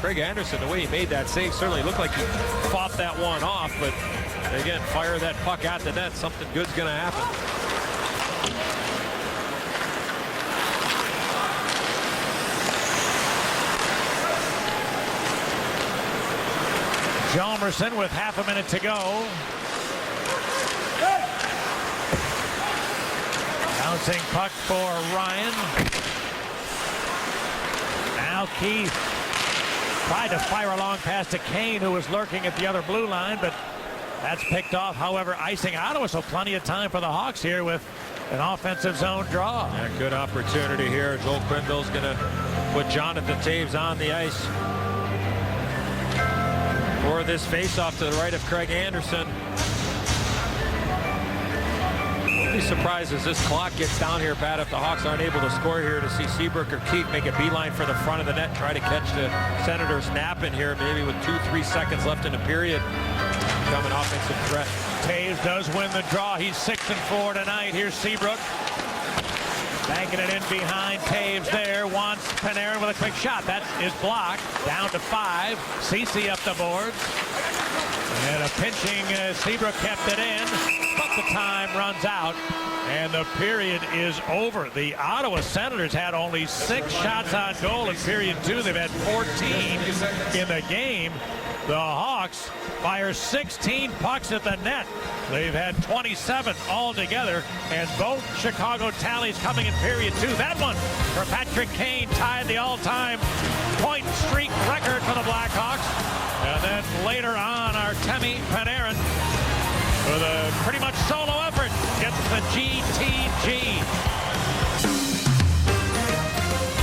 Craig Anderson, the way he made that save, certainly looked like he fought that one off. But again, fire that puck at the net. Something good's going to happen. Hjalmarsson with half a minute to go. Bouncing puck for Ryan. Now Keith tried to fire a long pass to Kane, who was lurking at the other blue line, but that's picked off. However, icing Ottawa, so plenty of time for the Hawks here with an offensive zone draw. Yeah, good opportunity here. Joel Quenneville's going to put Jonathan Taves on the ice for this faceoff to the right of Craig Anderson. Won't be surprised as this clock gets down here, Pat, if the Hawks aren't able to score here, to see Seabrook or Keith make a beeline for the front of the net, try to catch the Senators napping here, maybe with 2-3 seconds left in the period. Become an offensive threat. Taves does win the draw. He's 6-4 tonight. Here's Seabrook. Banking it in behind Taves there. Wants Panarin with a quick shot. That is blocked. Down to 5. Ceci up the boards. And a pinching Seabrook kept it in. But the time runs out. And the period is over. The Ottawa Senators had only 6 shots on goal in period 2. They've had 14 in the game. The Hawks fire 16 pucks at the net. They've had 27 altogether, and both Chicago tallies coming in period 2. That one for Patrick Kane tied the all-time point streak record for the Blackhawks. And then later on, Artemi Panarin with a pretty much solo effort gets the GTG.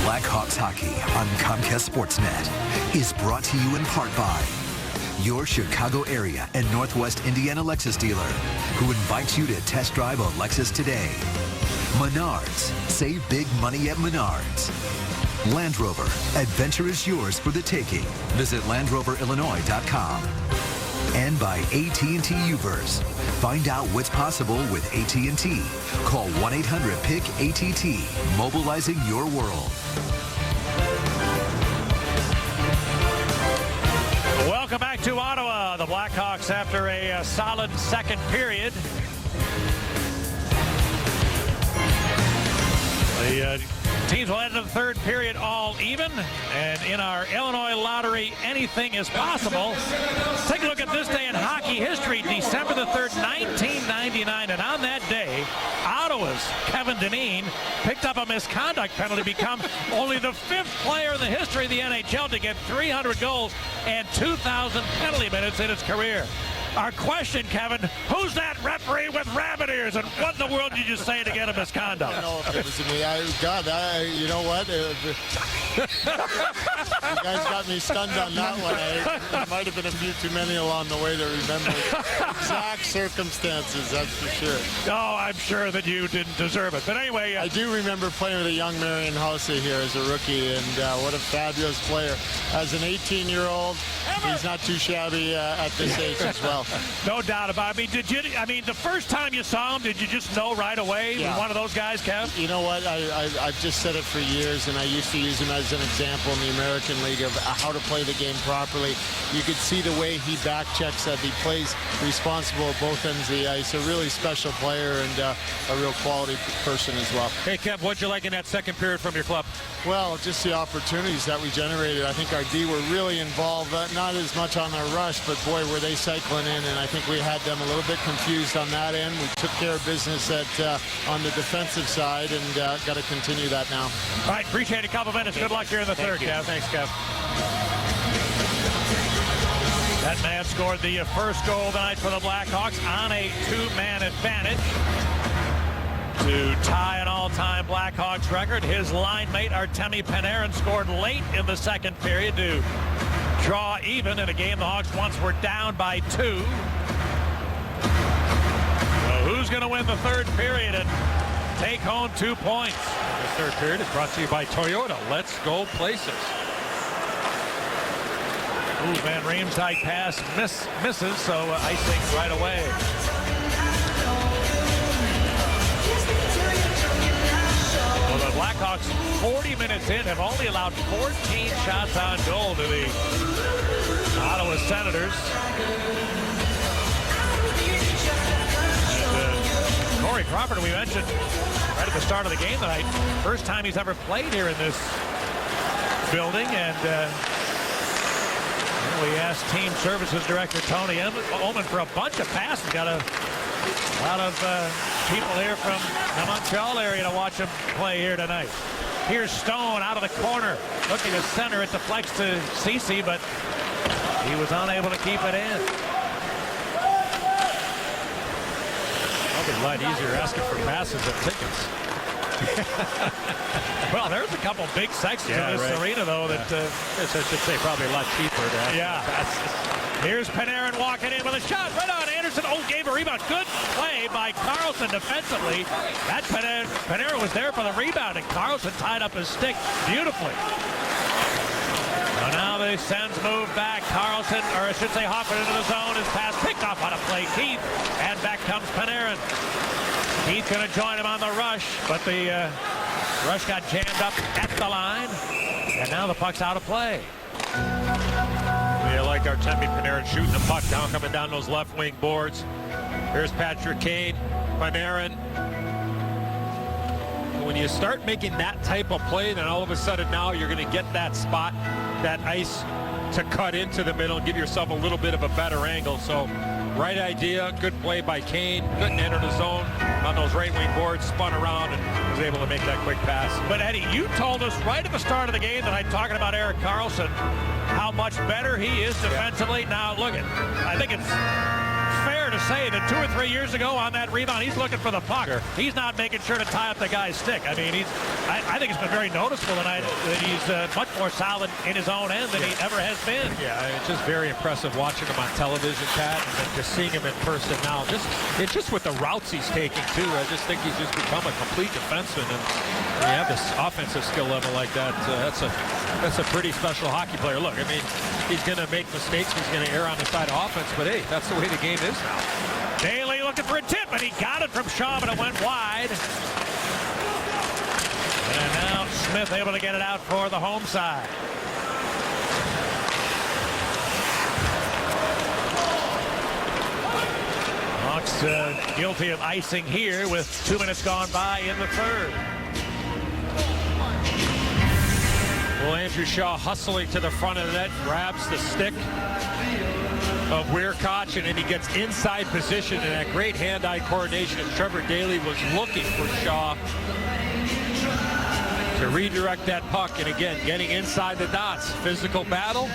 Blackhawks hockey on Comcast Sportsnet is brought to you in part by your Chicago area and Northwest Indiana Lexus dealer, who invites you to test drive a Lexus today. Menards. Save big money at Menards. Land Rover. Adventure is yours for the taking. Visit LandRoverIllinois.com. And by AT&T Uverse. Find out what's possible with AT&T. Call 1-800-PIC-ATT. Mobilizing your world. Welcome back to Ottawa. The Blackhawks, after a solid second period. The teams will end the third period all even. And in our Illinois lottery, anything is possible. Take a look at this day in hockey history, December the 3rd, 1999. And on that day, Ottawa's Kevin Dineen picked up a misconduct penalty, become only the 5th player in the history of the NHL to get 300 goals and 2,000 penalty minutes in his career. Our question, Kevin, who's that referee with rabbit ears, and what in the world did you say to get a misconduct? I don't know if it was me. You know what? You guys got me stunned on that one. There might have been a few too many along the way to remember exact circumstances, that's for sure. Oh, I'm sure that you didn't deserve it. But anyway. I do remember playing with a young Marion Housey here as a rookie, and what a fabulous player. As an 18-year-old, he's not too shabby at this age as well. No doubt about it. I mean, the first time you saw him, did you just know right away he was one of those guys, Kev? You know what? I've just said it for years, and I used to use him as an example in the American League of how to play the game properly. You could see the way he back checks that he plays responsible at both ends of the ice. A really special player and a real quality person as well. Hey, Kev, what'd you like in that second period from your club? Well, just the opportunities that we generated. I think our D were really involved, not as much on their rush, but boy, were they cycling in, and I think we had them a little bit confused on that end. We took care of business on the defensive side, and got to continue that now. All right, appreciate it. A couple minutes. Good luck here in the third, Kev. Thanks, Kev. That man scored the first goal tonight for the Blackhawks on a 2-man advantage to tie an all-time Blackhawks record. His line mate, Artemi Panarin, scored late in the second period to draw even in a game the Hawks once were down by 2. So who's going to win the third period and take home 2 points? The third period is brought to you by Toyota. Let's go places. Ooh, Van Riemsdyk pass misses, so icing right away. Well, the Blackhawks, 40 minutes in, have only allowed 14 shots on goal to the Ottawa Senators. And, Corey Crawford, we mentioned right at the start of the game tonight, first time he's ever played here in this building, and we asked Team Services Director Tony Ullman for a bunch of passes. Got a lot of people here from the Montreal area to watch him play here tonight. Here's Stone out of the corner, looking to center. It deflects to Ceci, but he was unable to keep it in. Probably a lot easier asking for passes than tickets. Well, there's a couple big sections of this arena, though, that I should say probably a lot cheaper to have passes. Here's Panarin walking in with a shot right on Anderson. Oh, gave a rebound. Good play by Carlson defensively. That Panarin was there for the rebound, and Carlson tied up his stick beautifully. So now the Sens move back. Carlson, or I should say Hoffman, into the zone. His pass picked off on a play. Keith, and back comes Panarin. Keith going to join him on the rush, but the Rush got jammed up at the line, and now the puck's out of play. Yeah, like Artemi Panarin shooting the puck down, coming down those left wing boards. Here's Patrick Kane, Panarin. When you start making that type of play, then all of a sudden now you're going to get that spot, that ice to cut into the middle and give yourself a little bit of a better angle. So right idea, good play by Kane, couldn't enter the zone on those right wing boards, spun around and was able to make that quick pass. But Eddie, you told us right at the start of the game that I'm talking about Erik Karlsson, how much better he is defensively. Yeah. Now look at, I think it's fair to say that 2 or 3 years ago on that rebound, he's looking for the puck. Sure. He's not making sure to tie up the guy's stick. I mean, I think it's been very noticeable tonight that he's much more solid in his own end than he ever has been. Yeah, it's just very impressive watching him on television, Pat, and just seeing him in person now. It's just with the routes he's taking, too. I just think he's just become a complete defenseman. And when you have this offensive skill level like that, that's a pretty special hockey player. Look, I mean, he's going to make mistakes. He's going to err on the side of offense, but hey, that's the way the game is now. Daly looking for a tip, and he got it from Shaw, but it went wide. And now Smith able to get it out for the home side. Hawks guilty of icing here with 2 minutes gone by in the third. Well, Andrew Shaw hustling to the front of the net, grabs the stick of Weirkoch, and then he gets inside position, and that great hand-eye coordination as Trevor Daly was looking for Shaw to redirect that puck, and again, getting inside the dots. Physical battle.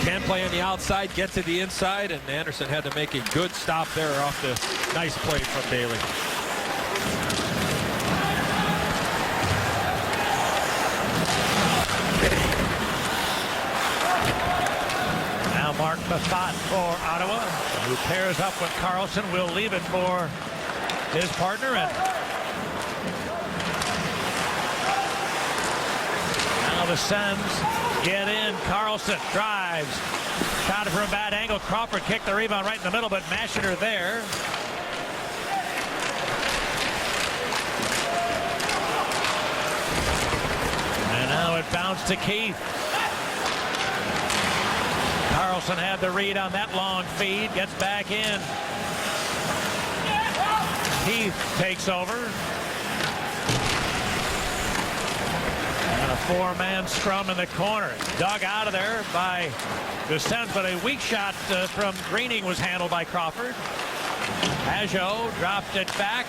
Can play on the outside, get to the inside, and Anderson had to make a good stop there off the nice play from Daly. Mark Mathot for Ottawa, who pairs up with Karlsson. Will leave it for his partner. And now the Sens get in. Karlsson drives. Shot it from a bad angle. Crawford kicked the rebound right in the middle, but Masheter there. And now it bounced to Keith. Karlsson had the read on that long feed, gets back in. Keith takes over. And a 4-man scrum in the corner. Dug out of there by the Sens, but a weak shot from Greening was handled by Crawford. Pajot dropped it back.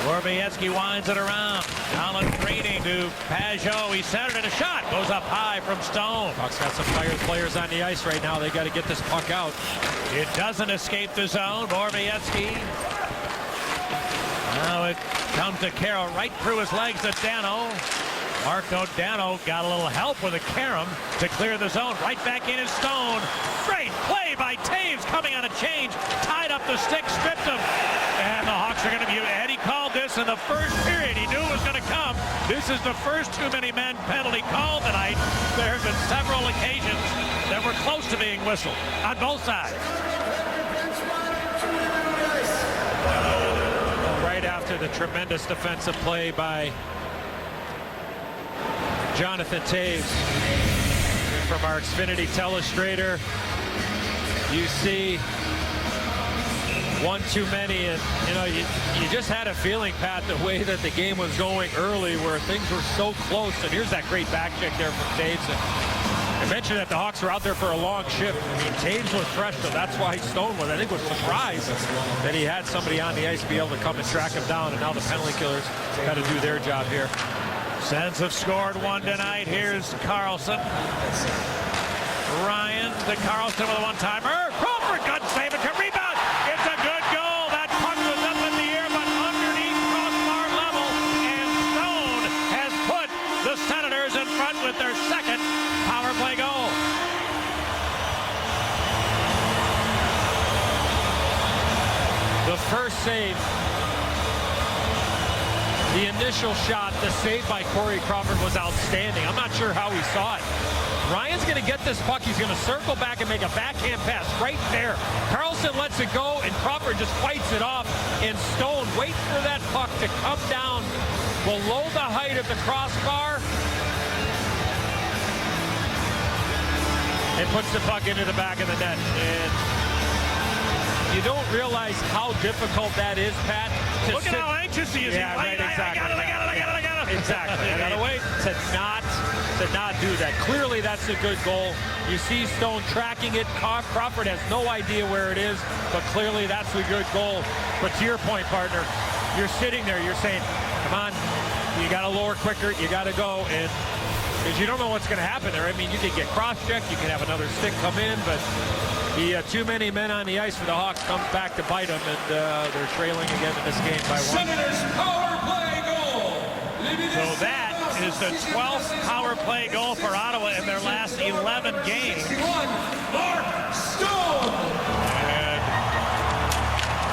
Vorbietsky winds it around. Colin Greening to Pajot. He centered it. A shot goes up high from Stone. Hawks got some tired players on the ice right now. They got to get this puck out. It doesn't escape the zone. Vorbietsky. Now it comes to Carroll right through his legs to Dano. Marco Dano got a little help with a carom to clear the zone. Right back in is Stone. Great play by Taves coming on a change. Tied up the stick, stripped him. And the Hawks are going to view Eddie called this in the first period. He knew it was going to come. This is the first too many men penalty called tonight. There have been several occasions that were close to being whistled on both sides. Right after the tremendous defensive play by Jonathan Taves. And from our Xfinity telestrator, you see one too many, and you know, you just had a feeling, Pat, the way that the game was going early where things were so close. And here's that great back check there from Taves. And I mentioned that the Hawks were out there for a long shift. I mean, Taves was fresh, so that's why Stone was, I think, was surprised that he had somebody on the ice be able to come and track him down, and now the penalty killers got to do their job here. Sens have scored one tonight. Here's Karlsson. Ryan to Karlsson with a one-timer. Crawford, good save, and to rebound. It's a good goal. That puck was up in the air, but underneath crossbar level. And Stone has put the Senators in front with their second power play goal. The first save, the initial shot, the save by Corey Crawford was outstanding. I'm not sure how he saw it. Ryan's going to get this puck. He's going to circle back and make a backhand pass right there. Karlsson lets it go, and Crawford just fights it off, and Stone wait for that puck to come down below the height of the crossbar. It puts the puck into the back of the net. And you don't realize how difficult that is, Pat. Look at how anxious he is. Yeah, right, exactly. I got it. Exactly. You gotta wait. To not do that. Clearly, that's a good goal. You see Stone tracking it. Crawford has no idea where it is, but clearly that's a good goal. But to your point, partner, you're sitting there. You're saying, come on, you got to lower quicker. You got to go. And because you don't know what's going to happen there. I mean, you could get cross-checked. You could have another stick come in, but the too many men on the ice for the Hawks comes back to bite them, and they're trailing again in this game by 1. Senators power play goal. So that is the 12th power play goal for Ottawa in their last 11 games. Mark Stone. And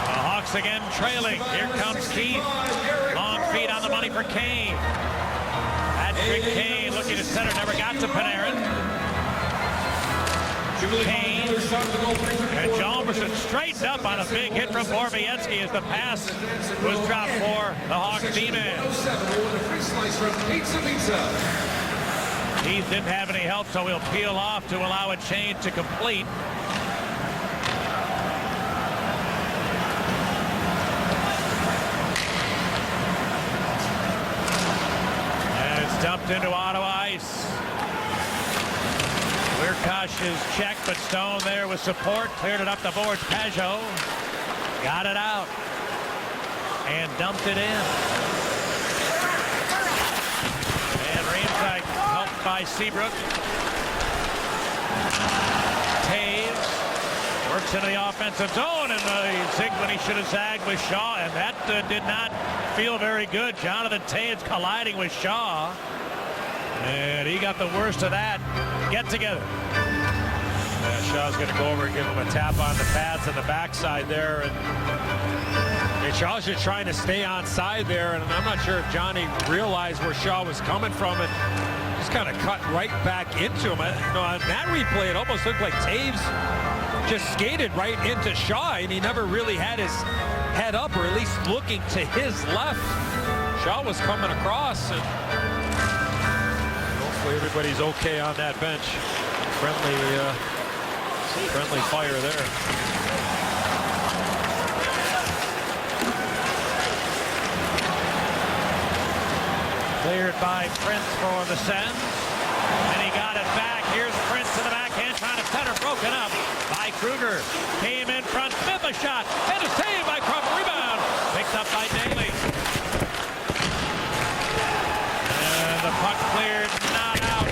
the Hawks again trailing. Here comes Keith. Long feet on the money for Kane. Patrick Kane looking to center, never got to Panarin. Kane and Jalmerson straightened up on a big hit from Borowiecki as the pass was dropped for the Hawks D-man. Keith didn't have any help, so he'll peel off to allow a change to complete. And it's dumped into Ottawa ice. Weirkosh is checked, but Stone there with support. Cleared it up the boards. Pajot got it out and dumped it in. And Riemsdyk helped by Seabrook. Taves works into the offensive zone, and the zig when he should have zagged with Shaw, and that did not feel very good. Jonathan Taves colliding with Shaw, and he got the worst of that. Get together. Shaw's going to go over and give him a tap on the pads on the backside there. And Shaw's just trying to stay on side there. And I'm not sure if Johnny realized where Shaw was coming from and just kind of cut right back into him. On that replay, it almost looked like Taves just skated right into Shaw, and he never really had his head up, or at least looking to his left. Shaw was coming across, and hopefully everybody's okay on that bench. Friendly fire there. Cleared by Prince for the Sens. And he got it back. Here's Prince to the backhand, trying to center, broken up by Kruger. Came in front, Smith a shot, and a save by Crawford. Rebound picked up by Daly. And the puck cleared, not out.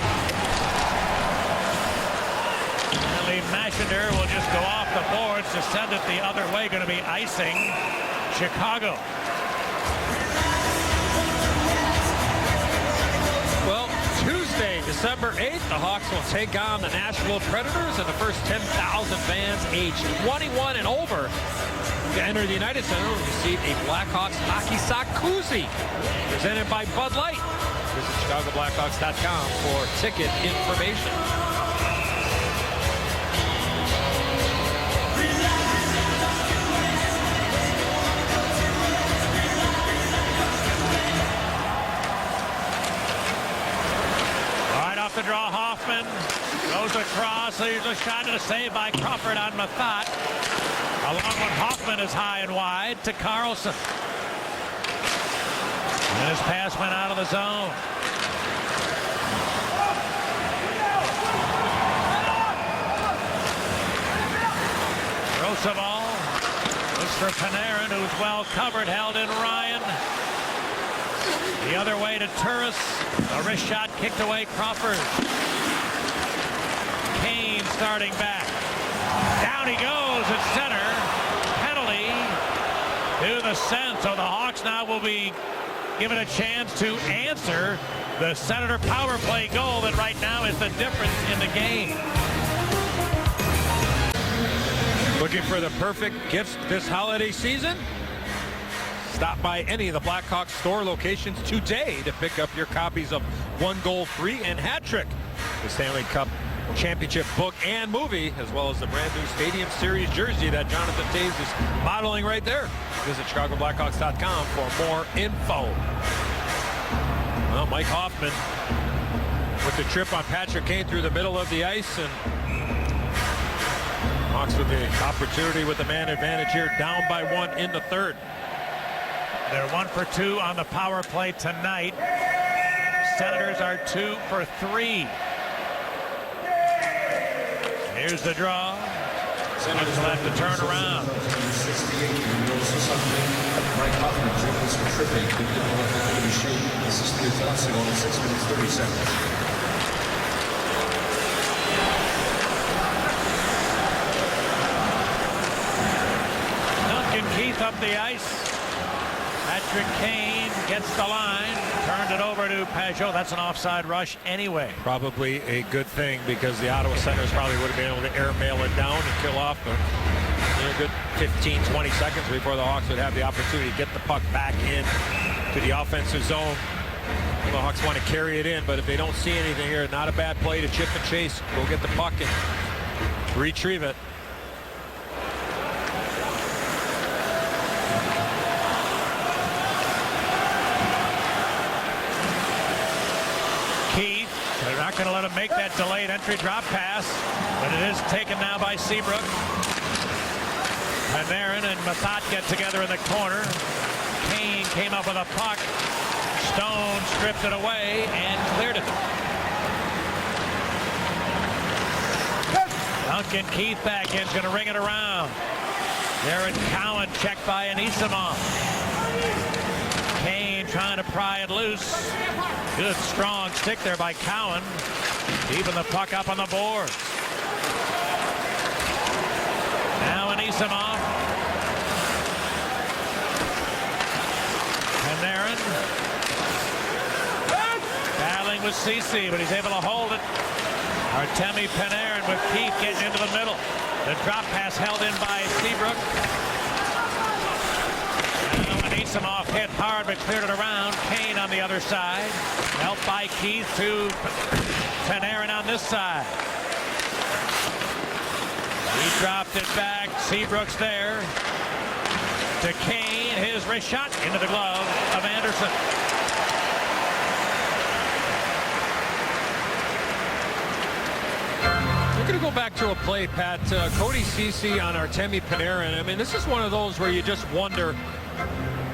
Mashinder will just go off the boards to send it the other way. Going to be icing Chicago. Well, Tuesday, December 8th, the Hawks will take on the Nashville Predators, and the first 10,000 fans aged 21 and over to enter the United Center will receive a Blackhawks hockey sock koozie presented by Bud Light. Visit ChicagoBlackhawks.com for ticket information. The draw, Hoffman goes across. There's a shot and a save by Crawford on Mathat. Along with Hoffman is high and wide to Carlson. And his pass went out of the zone. Roosevelt looks for Panarin, who's well covered, held in Ryan. The other way to Turris. A wrist shot kicked away Crawford. Kane starting back. Down he goes at center. Penalty to the Sens. So the Hawks now will be given a chance to answer the Senator power play goal that right now is the difference in the game. Looking for the perfect gift this holiday season? Stop by any of the Blackhawks store locations today to pick up your copies of One Goal Free and Hat Trick, the Stanley Cup championship book and movie, as well as the brand new Stadium Series jersey that Jonathan Toews is modeling right there. Visit ChicagoBlackhawks.com for more info. Well, Mike Hoffman with the trip on Patrick Kane through the middle of the ice, and Hawks with the opportunity with the man advantage here, down by 1 in the third. They're 1 for 2 on the power play tonight. Senators are 2 for 3. Here's the draw. Senators will have to turn around. Mike Hoffman joins for tripping. Assisted with Johnson on 6 minutes 30 seconds. Duncan Keith up the ice. Patrick Kane gets the line, turned it over to Pajot. That's an offside rush anyway. Probably a good thing, because the Ottawa Senators probably would have been able to airmail it down and kill off a good 15-20 seconds before the Hawks would have the opportunity to get the puck back in to the offensive zone. Well, the Hawks want to carry it in, but if they don't see anything here, not a bad play to chip and chase. Go get the puck and retrieve it. Keith, they're not going to let him make that delayed entry drop pass, but it is taken now by Seabrook. Panarin and Mathot get together in the corner. Kane came up with a puck. Stone stripped it away and cleared it. Duncan Keith back in, going to ring it around. Jared Cowan checked by Anisimov. Kane trying to pry it loose. Good strong stick there by Cowan. Keeping the puck up on the board. Now Anisimov. Panarin. Battling with Ceci, but he's able to hold it. Artemi Panarin with Keith getting into the middle. The drop pass held in by Seabrook. Now Anisimov hit hard but cleared it around. Kane on the other side. Helped by Keith to Panarin on this side. He dropped it back. Seabrook's there. To Kane. His wrist shot into the glove of Anderson. We're going to go back to a play, Pat. Cody Ceci on Artemi Panarin. I mean, this is one of those where you just wonder,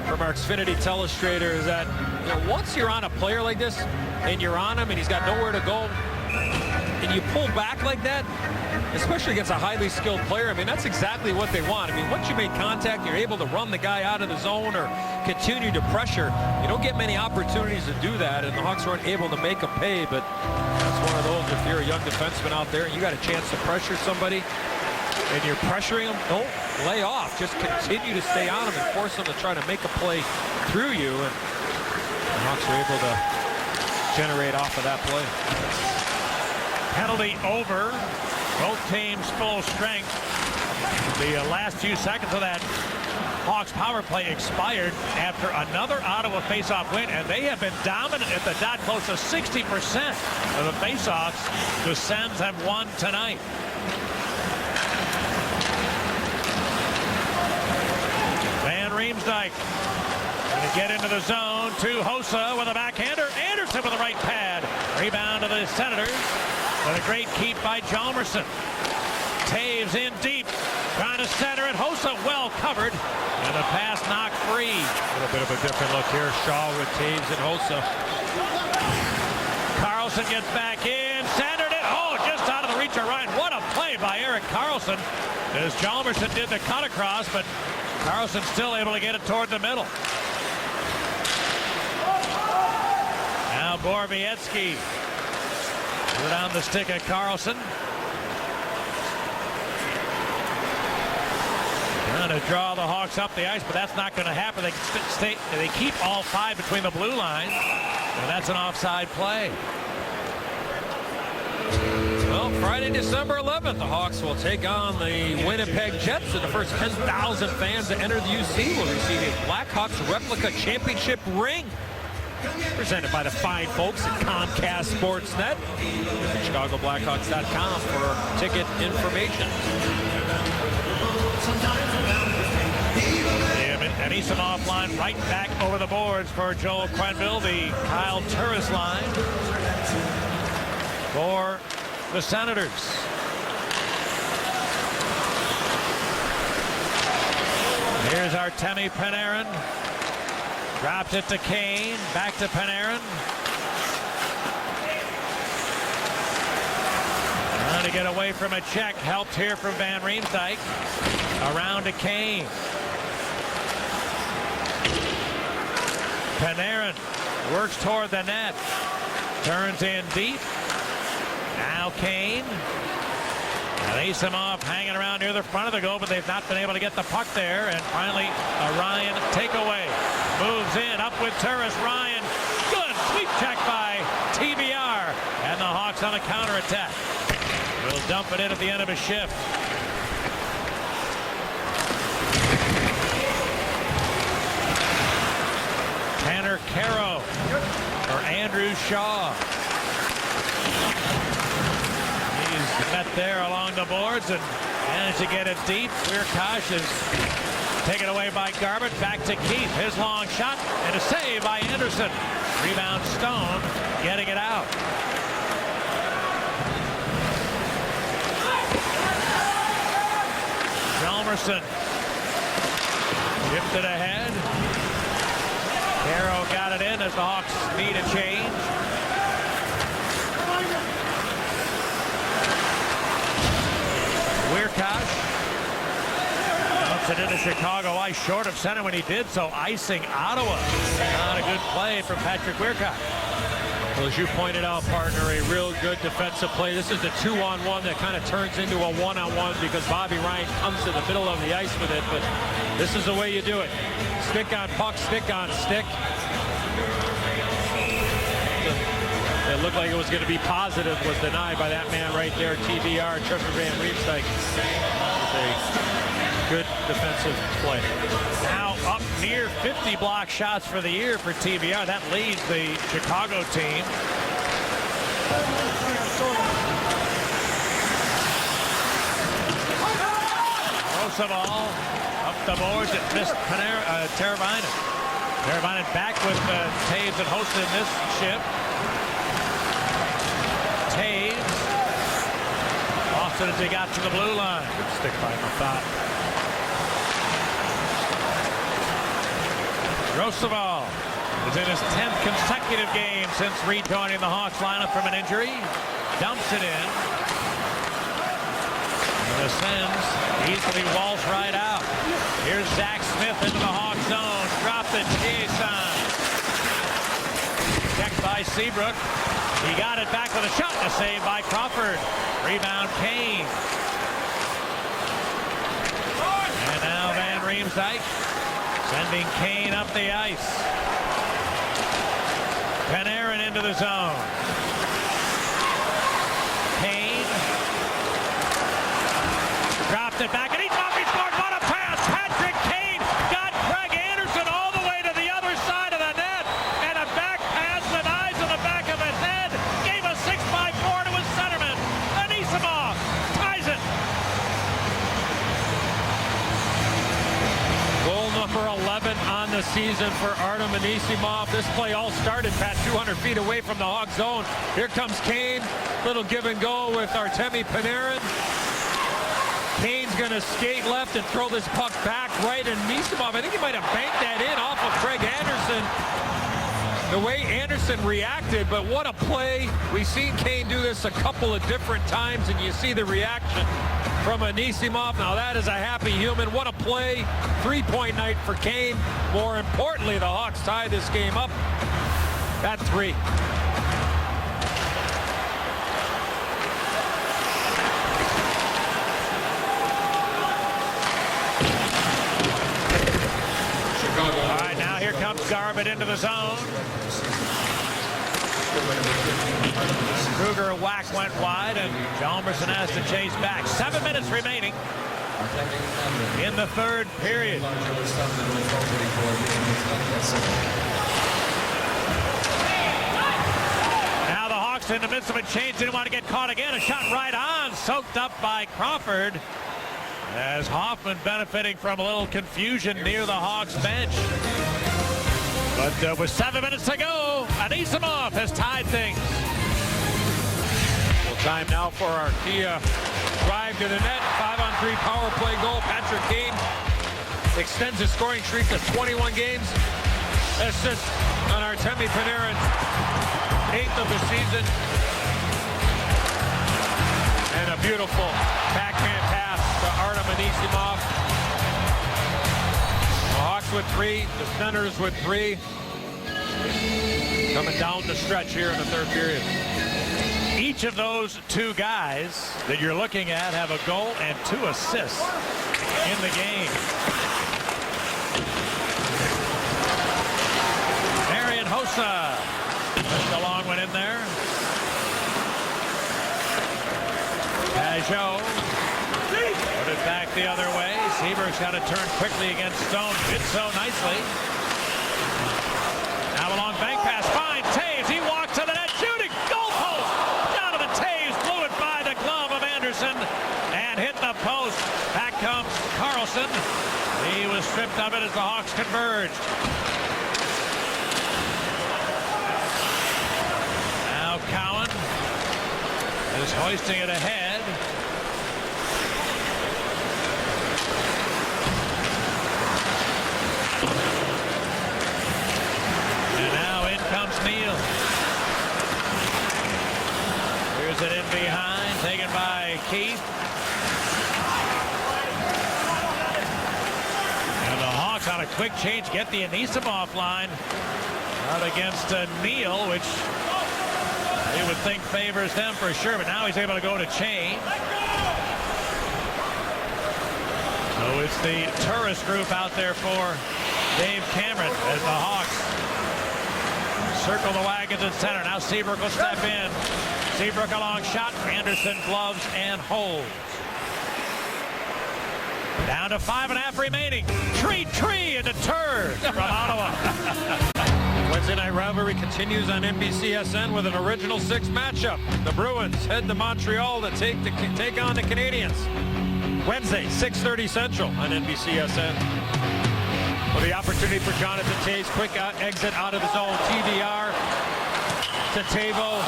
from our Xfinity telestrator, is that, you know, once you're on a player like this and you're on him and he's got nowhere to go, and you pull back like that, especially against a highly skilled player, I mean, that's exactly what they want. I mean, once you make contact, you're able to run the guy out of the zone or continue to pressure. You don't get many opportunities to do that, and the Hawks weren't able to make a pay, but it's one of those, if you're a young defenseman out there and you got a chance to pressure somebody and you're pressuring them, don't lay off. Just continue to stay on them and force them to try to make a play through you, and the Hawks were able to generate off of that play. Penalty over. Both teams full strength. The last few seconds of that Hawks power play expired after another Ottawa faceoff win, and they have been dominant at the dot, close to 60% of the faceoffs. The Sens have won tonight. Van Riemsdyk going to get into the zone to Hossa with a backhander. Anderson with the right pad. Rebound to the Senators. With a great keep by Hjalmarsson. Taves in deep, trying to center it. Hossa well covered, and the pass knocked free. A little bit of a different look here. Shaw with Taves and Hossa. Karlsson gets back in, centered it. Oh, just out of the reach of Ryan. What a play by Erik Karlsson, as Hjalmarsson did the cut across, but Karlsson still able to get it toward the middle. Now Borowiecki. Down the stick of Karlsson. Trying to draw the Hawks up the ice, but that's not going to happen. They keep all 5 between the blue lines, and that's an offside play. Well, Friday, December 11th, the Hawks will take on the Winnipeg Jets, and the first 10,000 fans that enter the UC will receive a Blackhawks replica championship ring. presented by the fine folks at Comcast Sportsnet. Visit ChicagoBlackhawks.com for ticket information. Anisimov line right back over the boards for Joel Quenneville. The Kyle Turris line for the Senators. Here's Artemi Panarin. Dropped it to Kane. Back to Panarin. Trying to get away from a check. Helped here from Van Riemsdyk. Around to Kane. Panarin works toward the net. Turns in deep. Now Kane. Anisimov hanging around near the front of the goal, but they've not been able to get the puck there. And finally, a Ryan takeaway. Moves in, up with Turris. Ryan, good sweep check by TBR. And the Hawks on a counterattack. Will dump it in at the end of a shift. Tanner Caro for Andrew Shaw. He's met there along the boards and managed to get it deep. Weirkosh is taken away by Garbutt. Back to Keith. His long shot and a save by Anderson. Rebound Stone getting it out. Hjalmarsson shifted ahead. Caro got it in as the Hawks need a change. Weirkosh dumps it into Chicago ice short of center when he did so, icing Ottawa. Not a good play from Patrick Weirkosh. Well, as you pointed out, partner, a real good defensive play. This is the 2-on-1 that kind of turns into a 1-on-1 because Bobby Ryan comes to the middle of the ice with it, but this is the way you do it. Stick on puck, stick on stick. It looked like it was going to be positive, was denied by that man right there, TBR, Trevor Van Riemsdyk. A good defensive play. Now up near 50 block shots for the year for TBR. That leads the Chicago team. Roosevelt up the boards. It missed Teravainen. Teravainen back with Taves that hosted this shift. Taves lost it as he got to the blue line. Good stick by Mathot. Roosevelt is in his 10th consecutive game since rejoining the Hawks lineup from an injury. Dumps it in. And the Sens easily waltz right out. Here's Zach Smith into the Hawks zone. Dropped it. Chiasson. Checked by Seabrook. He got it back with a shot and a save by Crawford. Rebound Kane. And now Van Riemsdyk sending Kane up the ice. Panarin into the zone. Kane dropped it back and he scored. What a pass! Patrick Kane got Craig Anderson all the way to the other side of the net, and a back pass with eyes on the back of his head gave a 6x4 to his centerman. Anisimov ties it. Goal number 11 on the season for Artem Anisimov. This play all started, Pat, 200 feet away from the Hawk zone. Here comes Kane. Little give and go with Artemi Panarin. Kane's going to skate left and throw this puck back right, and Anisimov, I think he might have banked that in off of Craig Anderson. The way Anderson reacted, but what a play. We've seen Kane do this a couple of different times, and you see the reaction from Anisimov. Now that is a happy human. What a play. 3-point night for Kane. More importantly, the Hawks tie this game up at 3. All right, now here comes Garbutt into the zone. Kruger whack went wide, and Hjalmarsson has to chase back. 7 minutes remaining in the third period. Hawks in the midst of a change. Didn't want to get caught again. A shot right on. Soaked up by Crawford. As Hoffman benefiting from a little confusion near the Hawks bench. But with 7 minutes to go, Anisimov has tied things. Time now for our Kia drive to the net. 5-on-3 power play goal. Patrick Kane extends his scoring streak to 21 games. Assist on Artemi Panarin, 8th of the season. And a beautiful backhand pass to Artem Anisimov. The Hawks with 3, the Senators with 3. Coming down the stretch here in the third period. Each of those 2 guys that you're looking at have a goal and 2 assists in the game. Marian Hossa. Just a long one in there. Pajot. Put it back the other way. Seaberg's got to turn quickly against Stone. Did so nicely. Now a long bank pass. Fine. Taves. He walked to the net. Shooting. Goal post. Jonathan Taves blew it by the glove of Anderson and hit the post. Back comes Carlson. He was stripped of it as the Hawks converged. Now Cowan is hoisting it ahead. And now in comes Neal. Here's it in behind, taken by Keith. And the Hawks on a quick change get the Anisimov line out against Neal, which you would think favors them for sure, but now he's able to go to change. So it's the tourist group out there for Dave Cameron as the Hawks circle the wagons in center. Now Seabrook will step in. Seabrook a long shot. Anderson gloves and holds. Down to 5.5 remaining. Tree and a turd from Ottawa. Wednesday night rivalry continues on NBCSN with an original 6 matchup. The Bruins head to Montreal to take on the Canadiens. Wednesday, 6:30 Central on NBCSN. With the opportunity for Jonathan Toews, quick exit out of his own. TVR to Tavo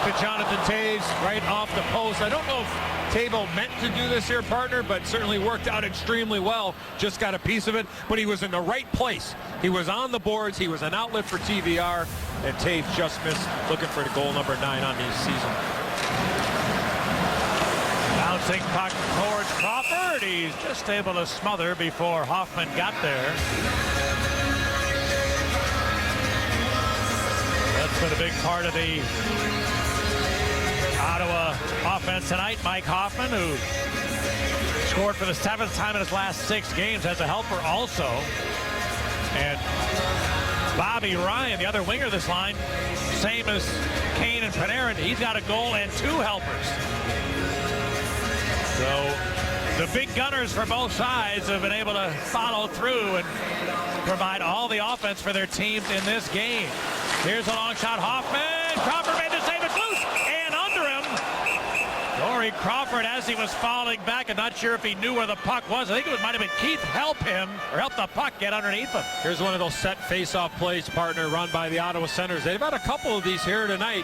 to Jonathan Toews right off the post. I don't know if Tavo meant to do this here, partner, but certainly worked out extremely well. Just got a piece of it, but he was in the right place. He was on the boards. He was an outlet for TVR, and Toews just missed, looking for the goal number 9 on the season. Bouncing puck towards Crawford. He's just able to smother before Hoffman got there. That's been a big part of the Ottawa offense tonight. Mike Hoffman, who scored for the 7th time in his last 6 games, as a helper also. And Bobby Ryan, the other winger of this line, same as Kane and Panarin. He's got a goal and 2 helpers. So the big gunners for both sides have been able to follow through and provide all the offense for their teams in this game. Here's a long shot. Hoffman. Crawford made the save. It's loose and under him. Corey Crawford, as he was falling back, I'm not sure if he knew where the puck was. I think it might have been Keith help him or help the puck get underneath him. Here's one of those set face-off plays, partner, run by the Ottawa Senators. They've had a couple of these here tonight.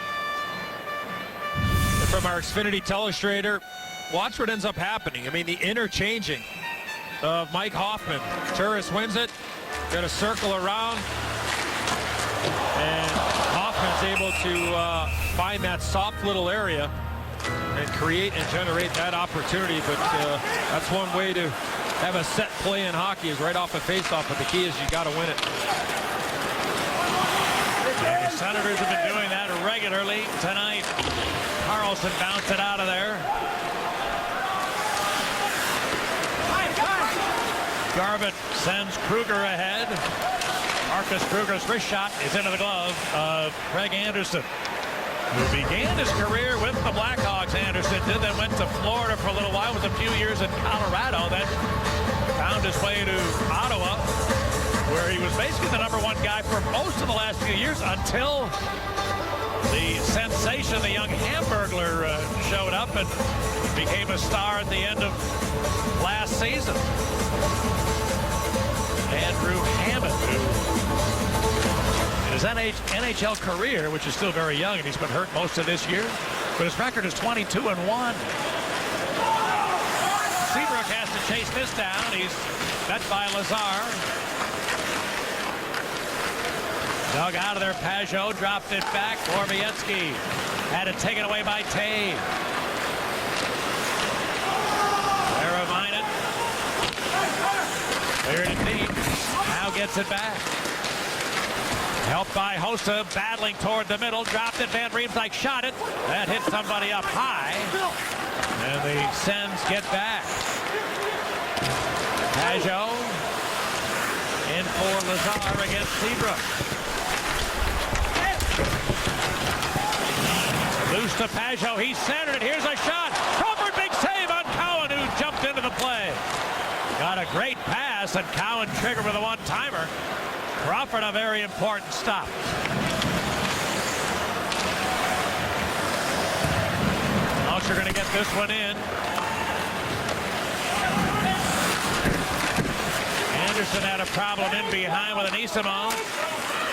And from our Xfinity telestrator, watch what ends up happening. I mean, the interchanging of Mike Hoffman. Turris wins it. Got to circle around. And Hoffman's able to find that soft little area and create and generate that opportunity. But that's one way to have a set play in hockey, is right off a face-off. But the key is you got to win it. The Senators have been doing that regularly tonight. Carlson bounced it out of there. Garbutt sends Kruger ahead. Marcus Kruger's first shot is into the glove of Craig Anderson, who began his career with the Blackhawks. Anderson did, then went to Florida for a little while, with a few years in Colorado, then found his way to Ottawa, where he was basically the #1 guy for most of the last few years until The sensation, the young Hamburglar, showed up and became a star at the end of last season. Andrew Hammond, who in his NHL career, which is still very young, and he's been hurt most of this year, but his record is 22-1. Seabrook has to chase this down. He's met by Lazar. Dug out of there, Pajot dropped it back. Borowiecki had it taken away by Toews. Remind it. Cleared it deep. Now gets it back. Helped by Hossa, battling toward the middle. Dropped it. Van Riemsdyk shot it. That hit somebody up high. And the Sens get back. Pajot in for Lazar against Seabrook. Loose to Pajot. He centered it. Here's a shot. Crawford, big save on Cowan, who jumped into the play. Got a great pass, and Cowan triggered with a one-timer. Crawford, a very important stop. Hawks are going to get this one in. Anderson had a problem in behind with Anisimov.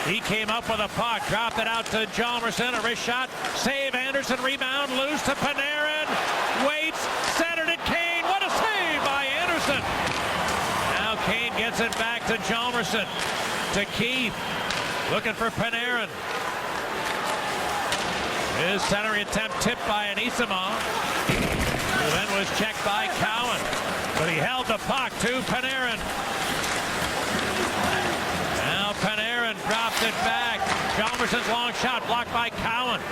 He came up with a puck, dropped it out to Hjalmarsson. A wrist shot, save. Anderson, rebound, loose to Panarin. Waits, centered it. Kane, what a save by Anderson. Now Kane gets it back to Hjalmarsson. To Keith, looking for Panarin. His centering attempt tipped by Anisimov, who then was checked by Cowan. But he held the puck to Panarin. Now Panarin dropped it back. Hjalmarsson's long shot blocked by Cowan.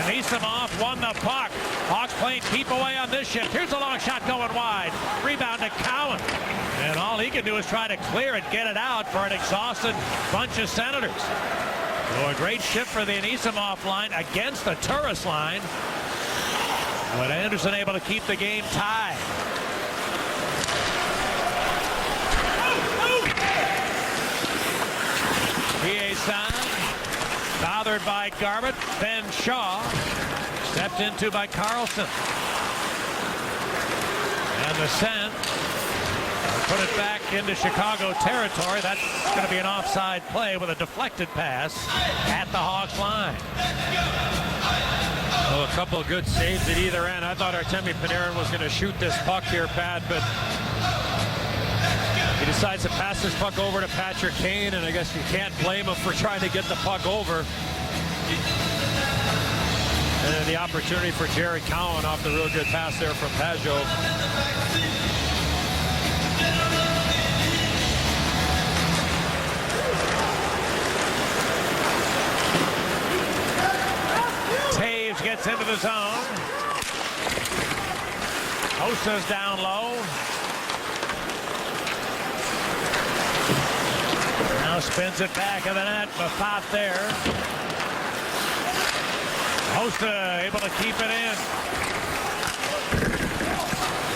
Anisimov won the puck. Hawks playing keep away on this shift. Here's a long shot going wide. Rebound to Cowan. And all he can do is try to clear it, get it out for an exhausted bunch of Senators. So a great shift for the Anisimov line against the Turris line. But Anderson able to keep the game tied. Piason, bothered by Garbutt. Ben Shaw, stepped into by Carlson. And the Sens put it back into Chicago territory. That's going to be an offside play with a deflected pass at the Hawks line. Well, a couple of good saves at either end. I thought Artemi Panarin was going to shoot this puck here, Pat, but he decides to pass this puck over to Patrick Kane, and I guess you can't blame him for trying to get the puck over. And then the opportunity for Jerry Cowan off the real good pass there from Pajot. Toews gets into the zone. Hossa's down low. Now spins it back of the net. Mafat there. Hossa able to keep it in.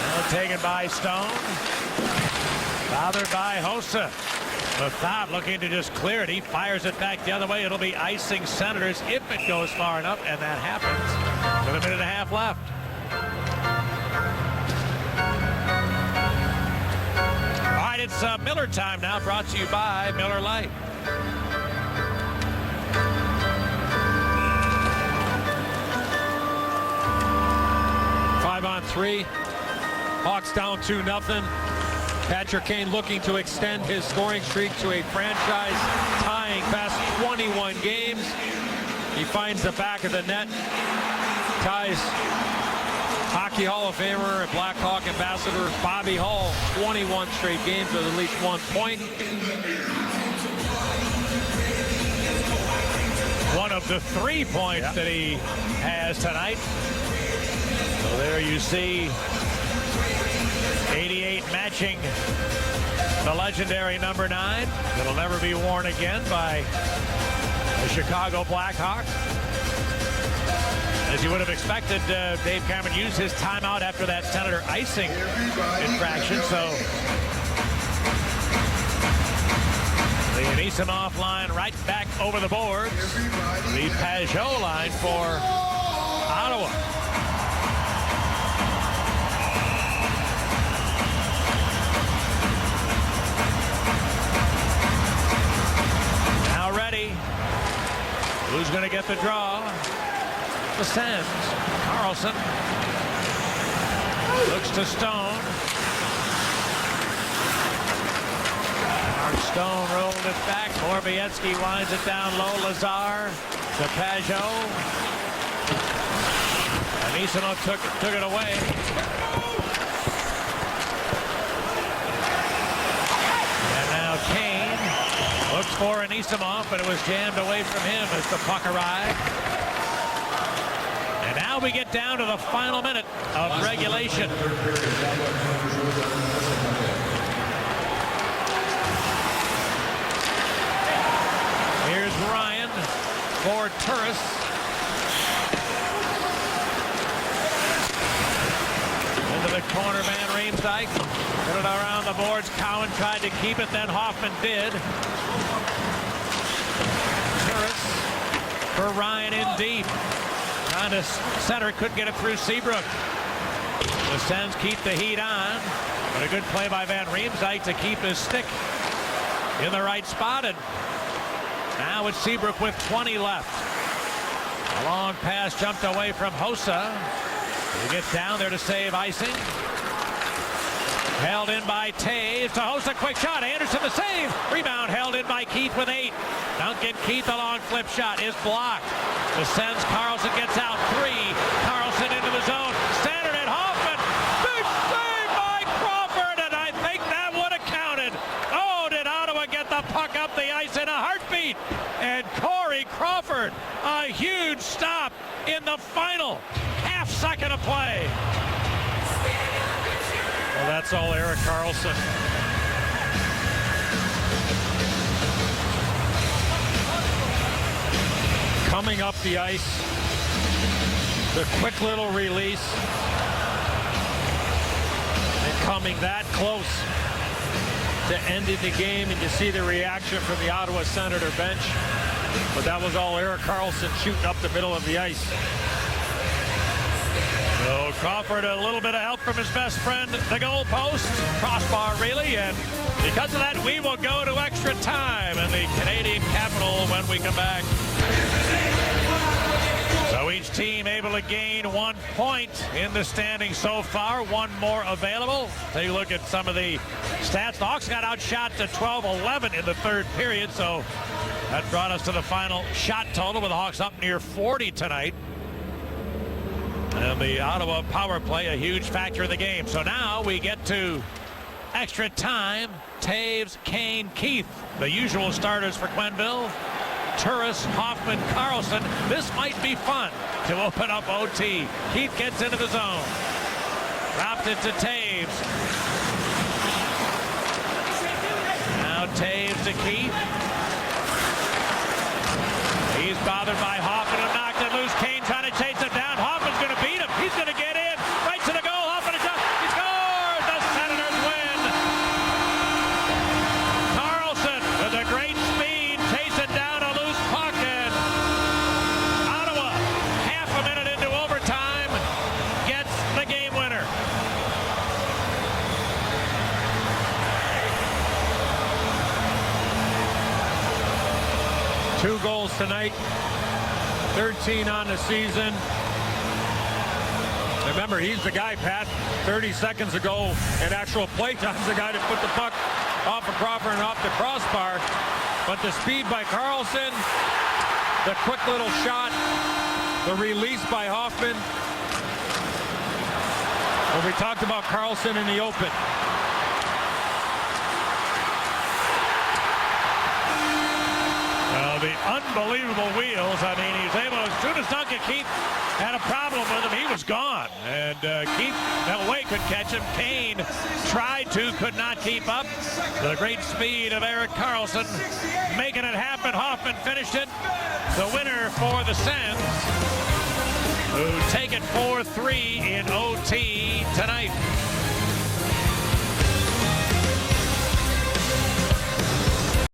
Now taken by Stone. Bothered by Hossa. Mafat looking to just clear it. He fires it back the other way. It'll be icing Senators if it goes far enough, and that happens with a minute and a half left. All right, it's Miller time now, brought to you by Miller Lite. On 3. Hawks down 2-0. Patrick Kane looking to extend his scoring streak to a franchise tying past 21 games. He finds the back of the net. Ties Hockey Hall of Famer and Blackhawk ambassador Bobby Hull 21 straight games with at least 1 point. One of the 3 points that he has tonight. So there you see 88 matching the legendary number 9. It'll never be worn again by the Chicago Blackhawks. As you would have expected, Dave Cameron used his timeout after that Senator icing infraction. So the Anisimov line right back over the boards. The Pajot line for Ottawa. Now ready. Who's going to get the draw? The Sens. Carlson looks to Stone. Stone rolled it back. Borowiecki winds it down low. Lazar to Pajot. Anisimov took it away. And now Kane looks for Anisimov, but it was jammed away from him as the puck arrived. And now we get down to the final minute of regulation. Here's Ryan for Turris. Into the corner, Van Riemsdyk. Put it around the boards. Cowan tried to keep it, then Hoffman did. Turris for Ryan in deep. Trying to center, couldn't get it through Seabrook. The Sens keep the heat on. But a good play by Van Riemsdyk to keep his stick in the right spot. And now it's Seabrook with 20 left. A long pass jumped away from Hossa. He gets down there to save icing. Held in by Taves to Hossa. Quick shot. Anderson the save. Rebound held in by Keith with 8. Duncan Keith, a long flip shot is blocked. The Sens. Carlson gets out 3. Carlson into the zone. Centered at Hoffman. Big save by Crawford, and I think that would have counted. Oh, did Ottawa get the puck up the ice in a heartbeat? And Corey Crawford, a huge stop in the final half second of play. Well, that's all Erik Karlsson. Coming up the ice, the quick little release, and coming that close to ending the game, and you see the reaction from the Ottawa Senator bench. But that was all Erik Karlsson shooting up the middle of the ice. So Crawford, a little bit of help from his best friend, the goalpost, crossbar really, and because of that, we will go to extra time in the Canadian capital when we come back. So each team able to gain 1 point in the standings so far. One more available. Take a look at some of the stats. The Hawks got outshot to 12-11 in the third period, so that brought us to the final shot total with the Hawks up near 40 tonight. And the Ottawa power play, a huge factor in the game. So now we get to extra time. Taves, Kane, Keith, the usual starters for Quenneville. Turris, Hoffman, Carlson. This might be fun to open up OT. Keith gets into the zone. Dropped it to Taves. Now Taves to Keith. He's bothered by Hoffman, who knocked it loose. Kane trying to chase him down. Hoffman's going to beat him. He's going to get in. Right to the goal. Hoffman is up. He scores. The Senators win. Carlson with a great speed, chasing down a loose puck, and Ottawa, half a minute into overtime, gets the game winner. Two goals tonight, 13 on the season. Remember, he's the guy, Pat, 30 seconds ago in actual play time's the guy that put the puck off of Crawford and off the crossbar. But the speed by Carlson, the quick little shot, the release by Hoffman. Well, we talked about Carlson in the open. Well, the unbelievable wheels. I mean, he was able to, as soon as Duncan Keith had a problem with him, he was gone. And Keith, no way could catch him. Kane tried to, could not keep up. The great speed of Erik Karlsson making it happen. Hoffman finished it. The winner for the Sens, who take it 4-3 in OT tonight.